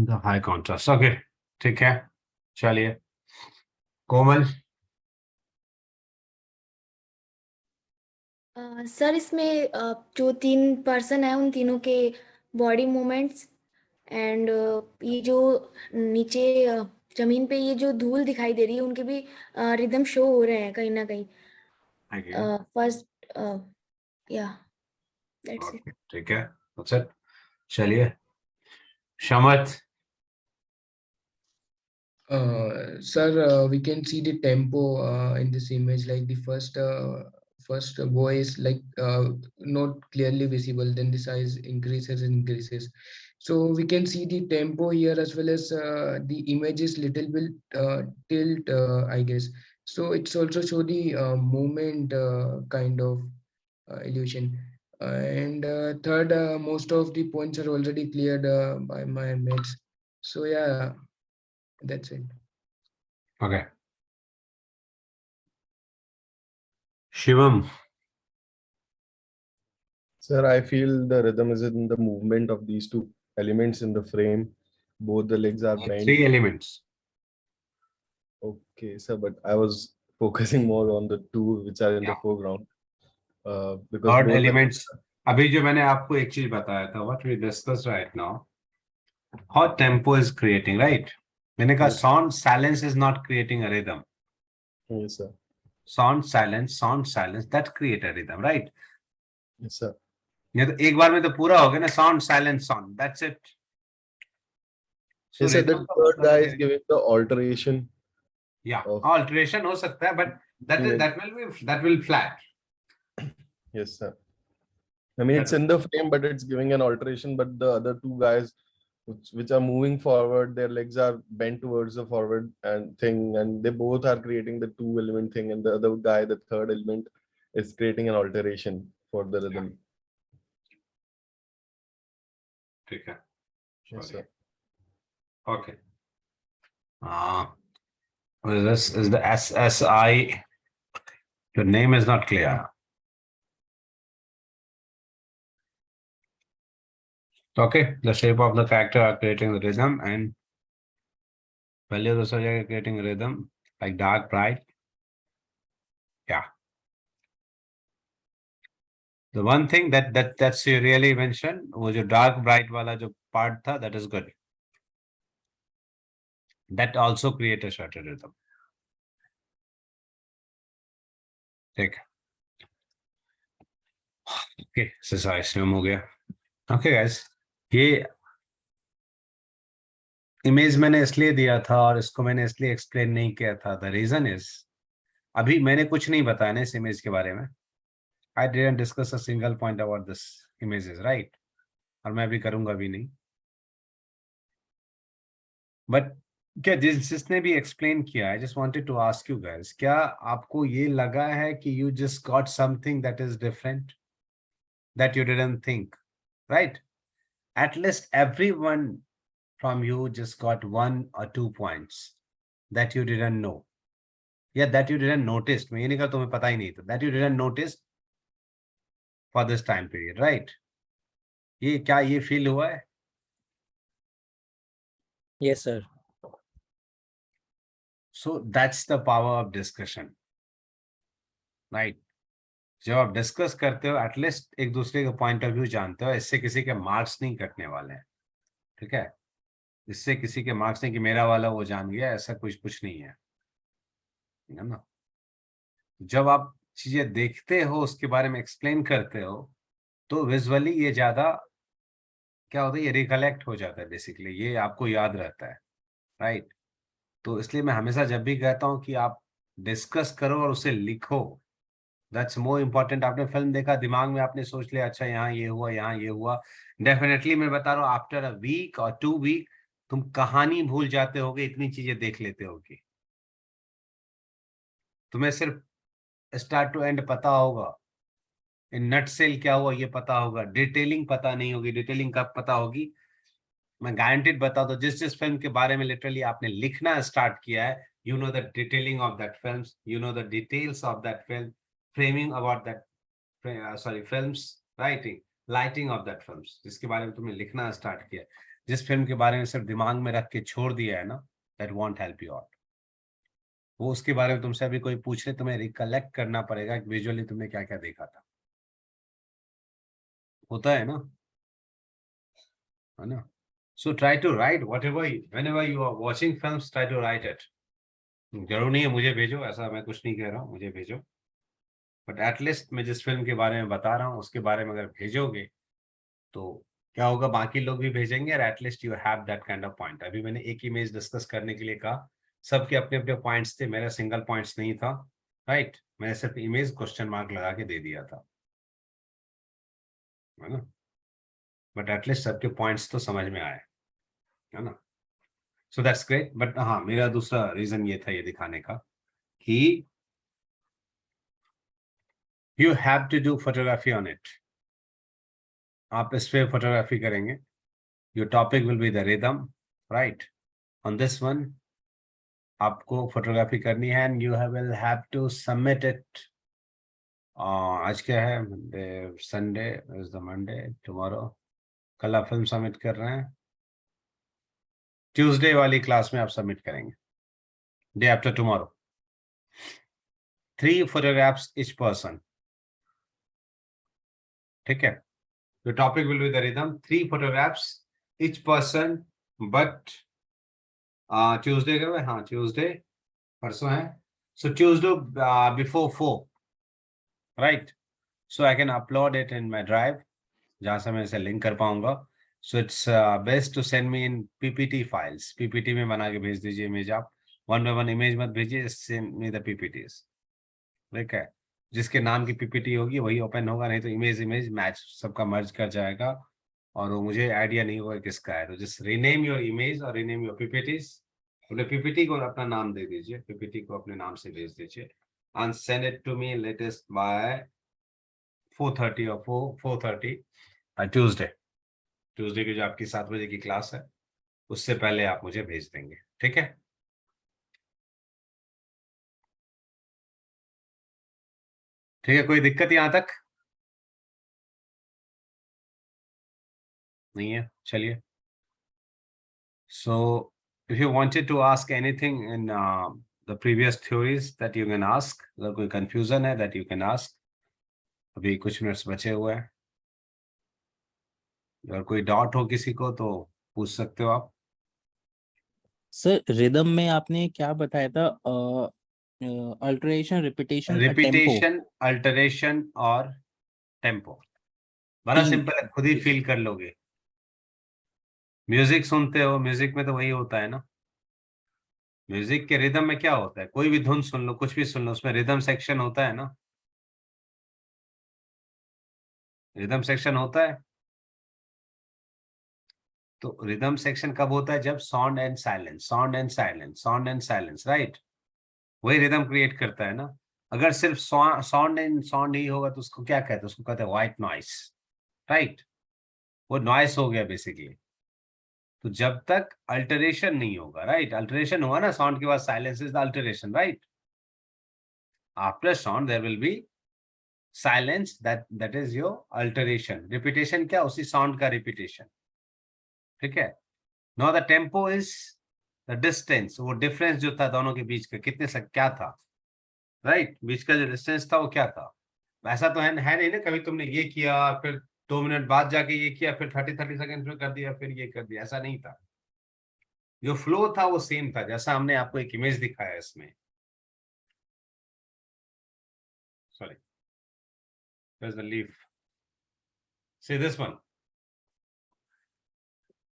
the high contrast. Okay. ठीक है. चलिए. कोमल. Sir इसमें जो 3 person है उन तीनों के body movements and ये जो नीचे जमीन पे ये जो धूल दिखाई दे रही है उनके भी रिदम शो हो रहे हैं कहीं ना कहीं. Okay. फर्स्ट या दैट्स इट. Okay. ठीक है. That's it. चलिए. Shamat. Sir, we can see the tempo in this image. Like the first boy is like not clearly visible. Then the size increases and increases. So we can see the tempo here as well as the image is little bit tilt, I guess. So it's also show the movement kind of illusion. And third, most of the points are already cleared by my mates. So yeah, that's it. Okay. Shivam. Sir, I feel the rhythm is in the movement of these two elements in the frame. Both the legs are bent. 3 elements. Okay, sir, but I was focusing more on the two which are in the Yeah. foreground. Because Third both the elements. अभी जो मैंने आपको एक चीज बताया था, what we discussed right now, how tempo is creating, right? मैंने कहा Yes. sound silence is not creating a rhythm. Yes, sir. Sound silence that create a rhythm, right? Yes, sir. ये तो एक बार में तो पूरा हो गया ना, sound silence sound, that's it. So Yes, sir. The rhythm का third मतलब guy है- is giving the alteration. yeah, of- alteration हो सकता है, but that will flat. Yes, sir. I mean, it's in the frame, but it's giving an alteration. But the other two guys, which are moving forward, their legs are bent towards the forward and thing, and they both are creating the two element thing. And the other guy, the third element, is creating an alteration for the rhythm. ठीक है, Yes, sir. okay. This is the SSI. Your name is not clear. Okay, the shape of the character are creating the rhythm, and values also are creating rhythm, like dark, bright. Yeah. The one thing that's you really mentioned, वो जो dark, bright वाला जो part था, that is good. That also create a certain rhythm. ठीक. Okay, exercise में हो गया. Okay, guys. ये इमेज मैंने इसलिए दिया था और इसको मैंने इसलिए एक्सप्लेन नहीं किया था. द रीजन इज, अभी मैंने कुछ नहीं बताया ना इस इमेज के बारे में. I didn't discuss a single point about this images, right? और मैं अभी करूंगा भी नहीं. बट क्या जिसने भी एक्सप्लेन किया, I just wanted to ask you guys, क्या आपको ये लगा है कि you just got something that is different, that you didn't think, right? At least everyone from you just got 1 or 2 points that you didn't know. Yeah, that you didn't notice. मैं ये नहीं कहा तुम्हें पता ही नहीं था. That you didn't notice for this time period, right? ये क्या ये फील हुआ है? Yes, sir. So that's the power of discussion, right? जब आप डिस्कस करते हो, एटलीस्ट एक दूसरे का पॉइंट ऑफ व्यू जानते हो. इससे किसी के मार्क्स नहीं कटने वाले हैं, ठीक है? इससे किसी के मार्क्स नहीं कि मेरा वाला वो जान गया, ऐसा कुछ नहीं है ना. जब आप चीजें देखते हो, उसके बारे में एक्सप्लेन करते हो, तो विजुअली ये ज्यादा क्या होता है, ये रिकलेक्ट हो जाता है. बेसिकली ये आपको याद रहता है, राइट? तो इसलिए मैं हमेशा जब भी कहता हूँ कि आप डिस्कस करो और उसे लिखो, दैट्स मोर इम्पोर्टेंट. आपने फिल्म देखा, दिमाग में आपने सोच लिया, अच्छा यहाँ ये हुआ, यहाँ ये हुआ. डेफिनेटली मैं बता रहा हूँ, आफ्टर अ वीक और 2 वीक तुम कहानी भूल जाते होगे, इतनी चीजें देख लेते होगे. तुम्हें सिर्फ स्टार्ट टू एंड पता होगा, इन नटसेल क्या हुआ ये पता होगा, डिटेलिंग पता नहीं होगी. डिटेलिंग कब पता होगी? मैं गारंटेड बता दो, जिस फिल्म के बारे में लिटरली आपने लिखना स्टार्ट किया है, you know the detailing of that film, you know the details of that film, framing about that sorry films, writing, lighting of that films, जिसके बारे में तुमने लिखना स्टार्ट किया. जिस फिल्म के बारे में सिर्फ दिमाग में रख के छोड़ दिया है ना, that want help you out. वो उसके बारे में तुमसे अभी कोई पूछ ले, तुम्हें रिकलेक्ट करना पड़ेगा कि विजुअली तुमने क्या क्या देखा था. होता है ना, है ना? So try to write whatever, whenever you are watching films, try to write it. जरूर नहीं है मुझे भेजो, ऐसा मैं कुछ नहीं कह रहा हूँ, मुझे भेजो. बट एटलीस्ट मैं जिस फिल्म के बारे में बता रहा हूँ उसके बारे में अगर भेजोगे तो क्या होगा, बाकी लोग भी भेजेंगे, और at least you have that kind of point. अभी मैंने एक इमेज डिस्कस करने के लिए कहा, सबके अपने अपने पॉइंट्स थे, मेरा सिंगल पॉइंट्स नहीं था, राइट? मैंने सिर्फ इमेज क्वेश्चन मार्क लगा के दे दिया था, है ना? बट एटलीस्ट सबके पॉइंट्स तो समझ में आए, है ना? So that's great. बट हाँ, मेरा दूसरा रीजन ये था ये दिखाने का कि you have to do photography on it. आप इस पे फोटोग्राफी करेंगे, your topic will be the rhythm, right? On this one आपको फोटोग्राफी करनी है, and you will have to submit it. आज क्या है? Sunday is the Monday, tomorrow. कल आप फिल्म सबमिट कर रहे हैं, ट्यूसडे वाली क्लास में आप सबमिट करेंगे, day after tomorrow. 3 photographs each person, ठीक है? The topic will be the rhythm, 3 photographs each person. But Tuesday कब है? हाँ, Tuesday परसों है. So Tuesday before 4, right? So I can upload it in my drive, जहाँ से मैं इसे लिंक कर पाऊंगा. So it's best to send me in PPT files. PPT में बना के भेज दीजिए इमेज. आप 1 by 1 इमेज मत भेजिए, send me the PPTs, ठीक है? जिसके नाम की पीपीटी होगी वही ओपन होगा, नहीं तो इमेज मैच सबका मर्ज कर जाएगा और वो मुझे आइडिया नहीं होगा किसका है. तो जस्ट रीनेम योर इमेज और रीनेम योर पीपीटीज. अपने पीपीटी को अपना नाम दे दीजिए, पीपीटी को अपने नाम से भेज दीजिए, and send it to me latest by 4:30 और 4:30 ट्यूसडे, ट्यूसडे की जो आपकी 7 बजे की क्लास है उससे पहले आप मुझे भेज देंगे, ठीक है? ठीक है, कोई दिक्कत यहाँ तक नहीं है? चलिए, so if you wanted to ask anything in the previous theories that you can ask, अगर कोई confusion है that you can ask, अभी कुछ मिनट्स बचे हुए हैं, अगर कोई डाउट हो किसी को तो पूछ सकते हो आप। सर रिदम में आपने क्या बताया था? Alteration, repetition, tempo, repetition, alteration और टेम्पो। बड़ा तीन। सिंपल है, खुद ही फील कर लोगे। म्यूजिक सुनते हो, म्यूजिक में तो वही होता है ना। म्यूजिक के रिदम में क्या होता है, कोई भी धुन सुन लो, कुछ भी सुन लो, उसमें रिदम सेक्शन होता है ना। रिदम सेक्शन होता है। तो रिदम सेक्शन कब होता है? जब sound and silence, sound and silence, sound and silence, right? वही रिदम क्रिएट करता है ना। अगर सिर्फ साउंड एंड साउंड ही होगा तो उसको क्या कहते हैं? उसको कहते हैं व्हाइट नॉइस, राइट? वो नॉइस हो गया बेसिकली। तो जब तक अल्टरेशन नहीं होगा, राइट? अल्टरेशन हुआ ना, साउंड के बाद silence is the alteration, right? After sound there will be silence, that is your alteration. Repetition क्या? उसी साउंड का रिपीटेशन, ठीक है? Now the tempo is the distance, वो डिफरेंस जो था दोनों के बीच का, कितने से क्या था, राइट? बीच का जो डिस्टेंस था वो क्या था? ऐसा तो है नहीं ना, कभी तुमने ये किया फिर 2 मिनट बाद जाके ये किया, फिर 30 सेकंड फिर कर दिया, फिर ये कर दिया, ऐसा नहीं था। जो फ्लो था वो सेम था, जैसा हमने आपको एक इमेज दिखाया इसमें। Sorry, the leaf, C this one.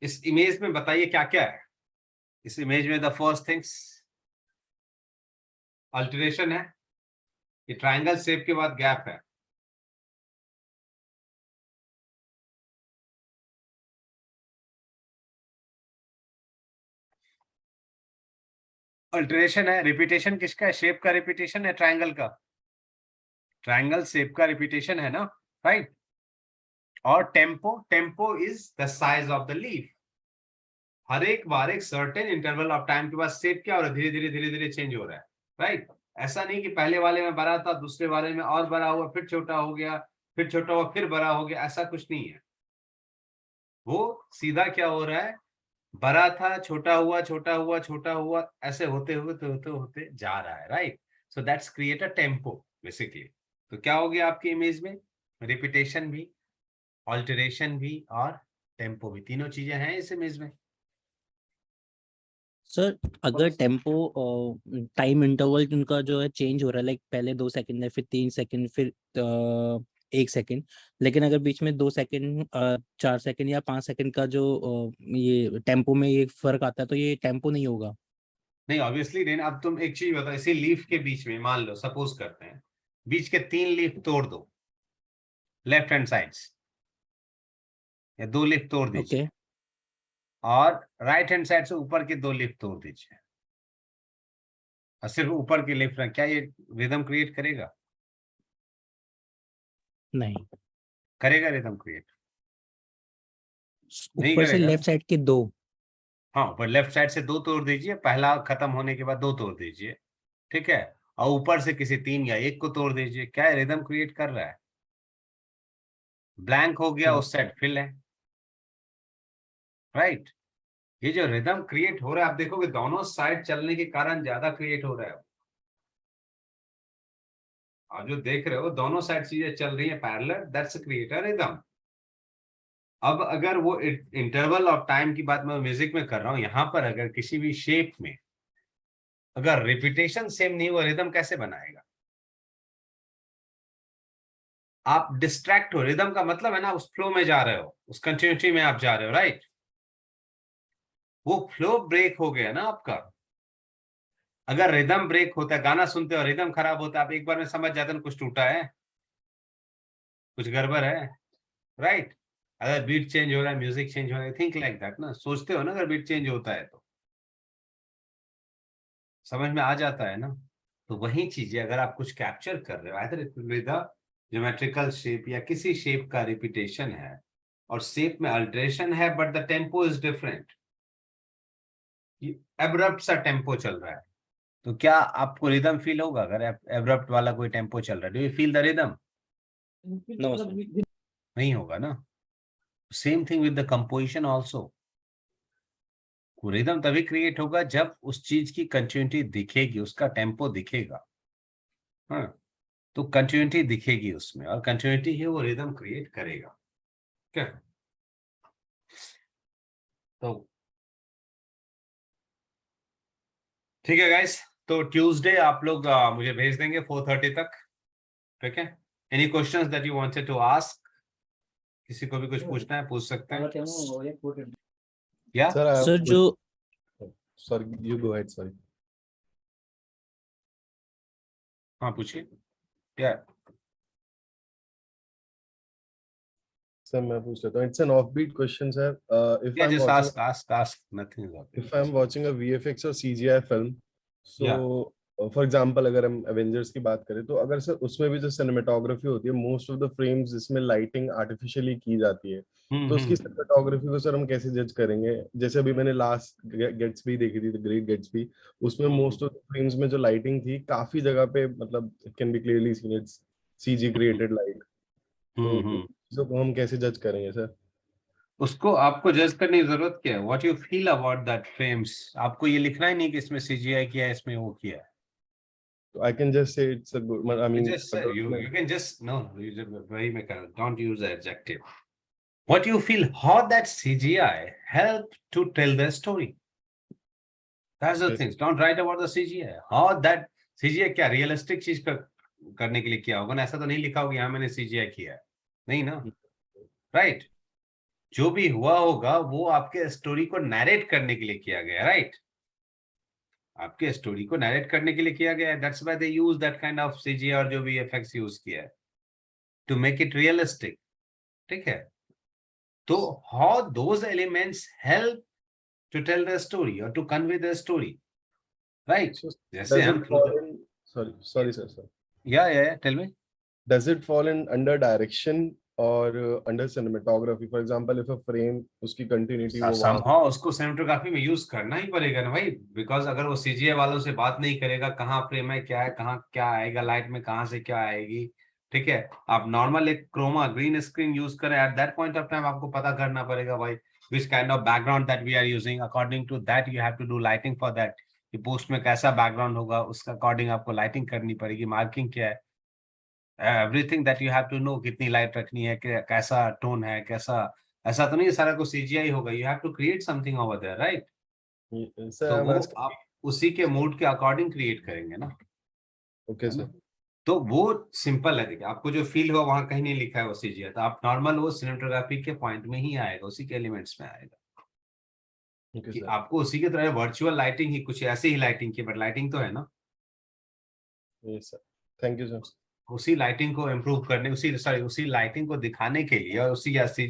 इस इमेज में बताइए क्या क्या है। इस इमेज में द फर्स्ट थिंग्स अल्टरेशन है, ये ट्रायंगल शेप के बाद गैप है। अल्टरेशन है। रिपीटेशन किसका है? शेप का रिपीटेशन है, ट्रायंगल का। ट्रायंगल शेप का रिपीटेशन है ना, राइट? और tempo, tempo is the size of the leaf. हर एक बार एक सर्टेन इंटरवल ऑफ टाइम के बाद शेप क्या हो रहा है? धीरे धीरे धीरे धीरे चेंज हो रहा है, राइट? ऐसा नहीं कि पहले वाले में बड़ा था, दूसरे वाले में और बड़ा हुआ, फिर छोटा हो गया, फिर छोटा हुआ, फिर बड़ा हो गया, ऐसा कुछ नहीं है। वो सीधा क्या हो रहा है? बड़ा था, छोटा हुआ, छोटा हुआ, छोटा हुआ, ऐसे होते होते होते होते जा रहा है, right? So that's create a tempo basically. तो क्या हो गया आपकी इमेज में? रिपीटेशन भी, ऑल्टरेशन भी और टेम्पो भी, तीनों चीजें हैं इस इमेज में। सर अगर टेम्पो टाइम इंटरवल उनका जो है चेंज हो रहा है, लाइक पहले 2 सेकंड है, फिर 3 सेकंड, फिर 1 सेकंड, लेकिन अगर बीच में 2 सेकंड, 4 सेकंड या 5 सेकंड का जो ये टेम्पो में ये फर्क आता है, तो ये टेम्पो नहीं होगा? नहीं, ऑब्वियसली नहीं। अब तुम एक चीज बताओ, इसी लीफ के बीच में मान लो, सपोज करते हैं, बीच के 3 लीफ तोड़ दो, लेफ्ट हैंड साइड्स, या 2 लीफ तोड़ दीजिए, ओके। और राइट हैंड साइड से ऊपर के 2 लीफ तोड़ दीजिए, और सिर्फ ऊपर के लीफ रखें, क्या ये रिदम क्रिएट करेगा? नहीं, करेगा रिदम क्रिएट? नहीं ऊपर से करेगा। लेफ्ट साइड के 2। हाँ, पर लेफ्ट साइड से 2 तोड़ दीजिए, पहला खत्म होने के बाद 2 तोड़ दीजिए, ठीक है? और ऊपर से किसी 3 या 1 को तोड़ दीजिए, क्या है? रिदम क्रिएट कर रहा है। ब्लैंक हो गया, उस साइड फिल है, राइट? ये जो रिदम क्रिएट हो रहा है, आप देखोगे दोनों साइड चलने के कारण ज्यादा क्रिएट हो रहा है। आप जो देख रहे हो दोनों साइड चीजें चल रही है parallel, that's create a rhythm. अब अगर वो इंटरवल ऑफ टाइम की बात मैं म्यूजिक में कर रहा हूं, यहां पर अगर किसी भी शेप में अगर रिपीटेशन सेम नहीं हुआ, रिदम कैसे बनाएगा? आप डिस्ट्रैक्ट हो, रिदम का मतलब है ना उस फ्लो में जा रहे हो, उस कंटिन्यूटी में आप जा रहे हो, राइट? वो फ्लो ब्रेक हो गया ना आपका। अगर रिदम ब्रेक होता है, गाना सुनते हो, रिदम खराब होता है, आप एक बार में समझ जाते हैं कुछ टूटा है, कुछ गड़बड़ है, राइट? अगर बीट चेंज हो रहा है, म्यूजिक चेंज हो रहा है, थिंक लाइक दैट ना, सोचते हो ना, अगर बीट चेंज होता है तो समझ में आ जाता है ना। तो वही चीजें अगर आप कुछ कैप्चर कर रहे हो, आइदर विद ज्योमेट्रिकल शेप या किसी शेप का रिपीटेशन है, और शेप में अल्टरेशन है, but the tempo is different, abrupt सा टेम्पो चल रहा है, तो क्या आपको रिदम फील होगा अगर एब्रप्ट वाला कोई टेम्पो चल रहा है? Do you feel the rhythm? No, sir. नहीं होगा ना। Same thing with the composition also. Rhythm तभी क्रिएट होगा जब उस चीज की कंटिन्यूटी दिखेगी, उसका टेम्पो दिखेगा। हाँ, तो कंटिन्यूटी दिखेगी उसमें, और कंटिन्यूटी ही वो रिदम क्रिएट करेगा। क्या तो ठीक है गाइस, तो ट्यूसडे आप लोग मुझे भेज देंगे 4:30 तक, ठीक है? Any questions that you wanted to ask? किसी को भी कुछ पूछना है पूछ सकते हैं या Sir, I have Sir, a जो question. Sorry, you go ahead. Sorry. हाँ पूछिए। या Sir, मैं पूछ लेता हूँ. It's an offbeat question, sir. If या I'm just watching, ask nothing about if I'm watching a VFX or CGI film, so Yeah. for example, अगर हम Avengers की बात करें, तो अगर सर उसमें भी जो cinematography होती है, most of the frames जिसमें lighting artificially की जाती है, तो उसकी cinematography को सर हम कैसे जज करेंगे? जैसे अभी मैंने लास्ट गेट्सबी देखी थी, द ग्रेट गेट्सबी, उसमें मोस्ट ऑफ द फ्रेम्स में जो लाइटिंग थी, काफी जगह पे मतलब it can be clearly seen it's CG created light. तो उन चीजों को हम कैसे जज करेंगे सर? उसको आपको जज करने की जरूरत क्या है? What you feel about that frames, आपको ये लिखना ही नहीं कि इसमें सीजीआई किया है, इसमें वो किया है। So I can just say it's a good. I mean, Just say, you can just no, you just very mechanical. Don't use the adjective. What you feel, how that CGI helped to tell the story. That's the yes. things. Don't write about the CGI. How that CGI क्या realistic चीज करने के लिए किया होगा ना, ऐसा तो नहीं लिखा होगा यहाँ मैंने CGI किया है, नहीं ना, राइट? जो भी हुआ होगा वो आपके स्टोरी को नैरेट करने के लिए किया गया, राइट? आपके स्टोरी को नैरेट करने के लिए किया गया है। That's why they use that kind of CG और जो भी इफेक्ट्स यूज किया है टू मेक इट रियलिस्टिक, ठीक है? तो how those elements help to tell the story और to convey the story, right? So जैसे does हम it through fall the in? Sorry, sir. Sir. या tell me. Does it fall in under direction or under cinematography? For example, if a frame उसकी continuity वो वहाँ somehow उसको cinematography में use करना ही पड़ेगा ना भाई, बिकॉज अगर वो सीजीआई वालों से बात नहीं करेगा कहाँ फ्रेम है, क्या है, कहाँ क्या आएगा, लाइट में कहाँ से क्या आएगी, ठीक है? आप नॉर्मल एक क्रोमा ग्रीन स्क्रीन यूज करें, at that point of time आपको पता करना पड़ेगा भाई which kind of background that we are using, according to that you have to do lighting for that, कि पोस्ट में कैसा बैकग्राउंड होगा उसका अकॉर्डिंग आपको लाइटिंग करनी पड़ेगी, मार्किंग क्या है, everything that you have to know, कितनी लाइट रखनी है, कैसा टोन है, कैसा, ऐसा तो नहीं सारा कुछ सीजीआई होगा, you have to create something over there, right? Sir, तो I'm वो asking. आप उसी के मूड के अकॉर्डिंग क्रिएट करेंगे ना, Okay, है ना? sir. तो वो सिंपल है, देखिए आपको जो फील हुआ वहां कहीं नहीं लिखा है वो सीजीआई, तो आप नॉर्मल वो सिनेमेटोग्राफी के पॉइंट में ही आएगा, उसी के एलिमेंट्स में आएगा, Okay, कि sir. आपको उसी की तरह वर्चुअल लाइटिंग ही कुछ ऐसी ही लाइटिंग की, बट लाइटिंग तो है ना, Yes, sir. Thank you, sir. उसी लाइटिंग को इम्प्रूव करने, उसी लाइटिंग को दिखाने के लिए, और उसी ऐसी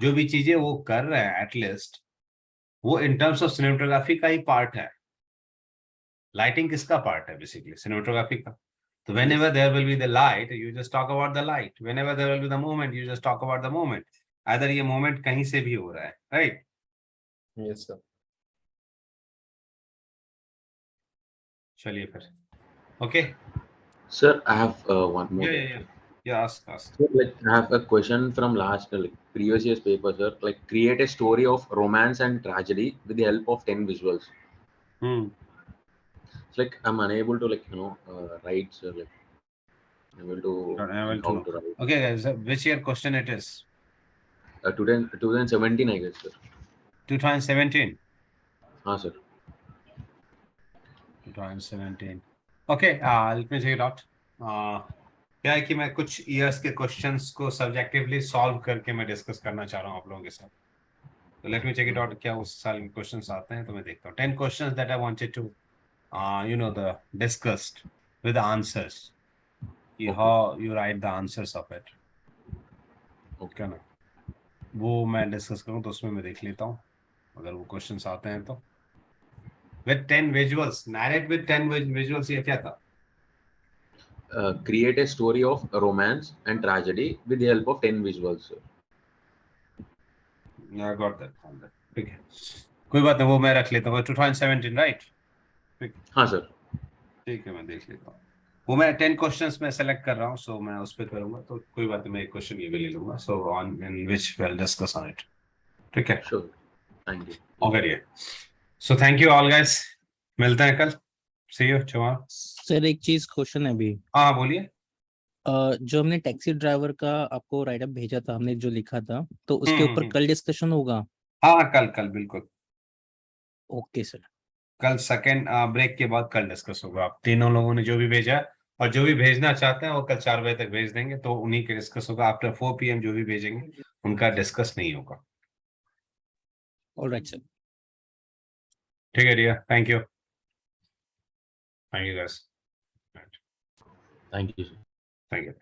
जो भी चीजें वो कर रहे हैं एटलीस्ट वो इन टर्म्स ऑफ सिनेमेटोग्राफी का ही पार्ट है। लाइटिंग किसका पार्ट है? बेसिकली सिनेमेटोग्राफी का। तो whenever there will be the light, you just talk about the light. Whenever there will be the movement, you just talk about the movement. Either ये movement कहीं से भी हो रहा है, right? Yes, sir. चलिए फिर, okay? Sir, I have one more. Yeah, ask. So, like, I have a question from last, like, previous year's paper, sir. Like, create a story of romance and tragedy with the help of 10 visuals. It's like I'm unable to, like, write, sir. Like, unable to Unable think to how know. to write. Okay, guys, which year question it is? 2017, I guess, sir. 2017. Sir. 2017. Okay, let me check it out. क्या है कि मैं कुछ years के questions को subjectively solve करके मैं discuss करना चाह रहा हूँ आप लोगों के साथ। तो let me check it out, क्या उस साल के क्वेश्चंस आते हैं, तो मैं देखता हूँ 10 questions that I wanted to the discussed with answers, कि how you write the answers of it, okay ना? वो मैं डिस्कस करूँ तो उसमें मैं देख लेता हूँ अगर वो क्वेश्चंस आते हैं तो। With 10 visuals, narrate with 10 visuals, ये क्या था? Create a story of romance and tragedy with the help of 10 visuals, sir. Yeah, I got that. ठीक है, कोई बात नहीं, वो मैं रख लेता हूँ 2017, राइट? हाँ सर। ठीक है, मैं देख लेता हूँ। वो मैं 10 क्वेश्चंस में सेलेक्ट कर रहा हूँ, सो मैं उस पर करूंगा, तो कोई बात नहीं, मैं एक क्वेश्चन ये भी ले लूंगा, so on in which will discuss on it. ठीक है, श्योर, थैंक यू। ओके, ये so thank you all guys, मिलते हैं कल, सी यू tomorrow। सर एक चीज क्वेश्चन है अभी। हाँ बोलिए। जो हमने टैक्सी ड्राइवर का आपको राइट अप भेजा था, हमने जो लिखा था, तो उसके ऊपर कल डिस्कशन होगा? हाँ कल कल बिल्कुल, ओके सर। कल सेकेंड ब्रेक के बाद कल डिस्कस होगा। आप तीनों लोगों ने जो भी भेजा है और जो भी भेजना चाहते हैं वो कल 4 बजे तक भेज देंगे, तो उन्हीं के डिस्कस होगा। आफ्टर 4 PM जो भी भेजेंगे उनका डिस्कस नहीं होगा। Alright sir. ठीक है dear, thank you guys, thank you sir. Thank you.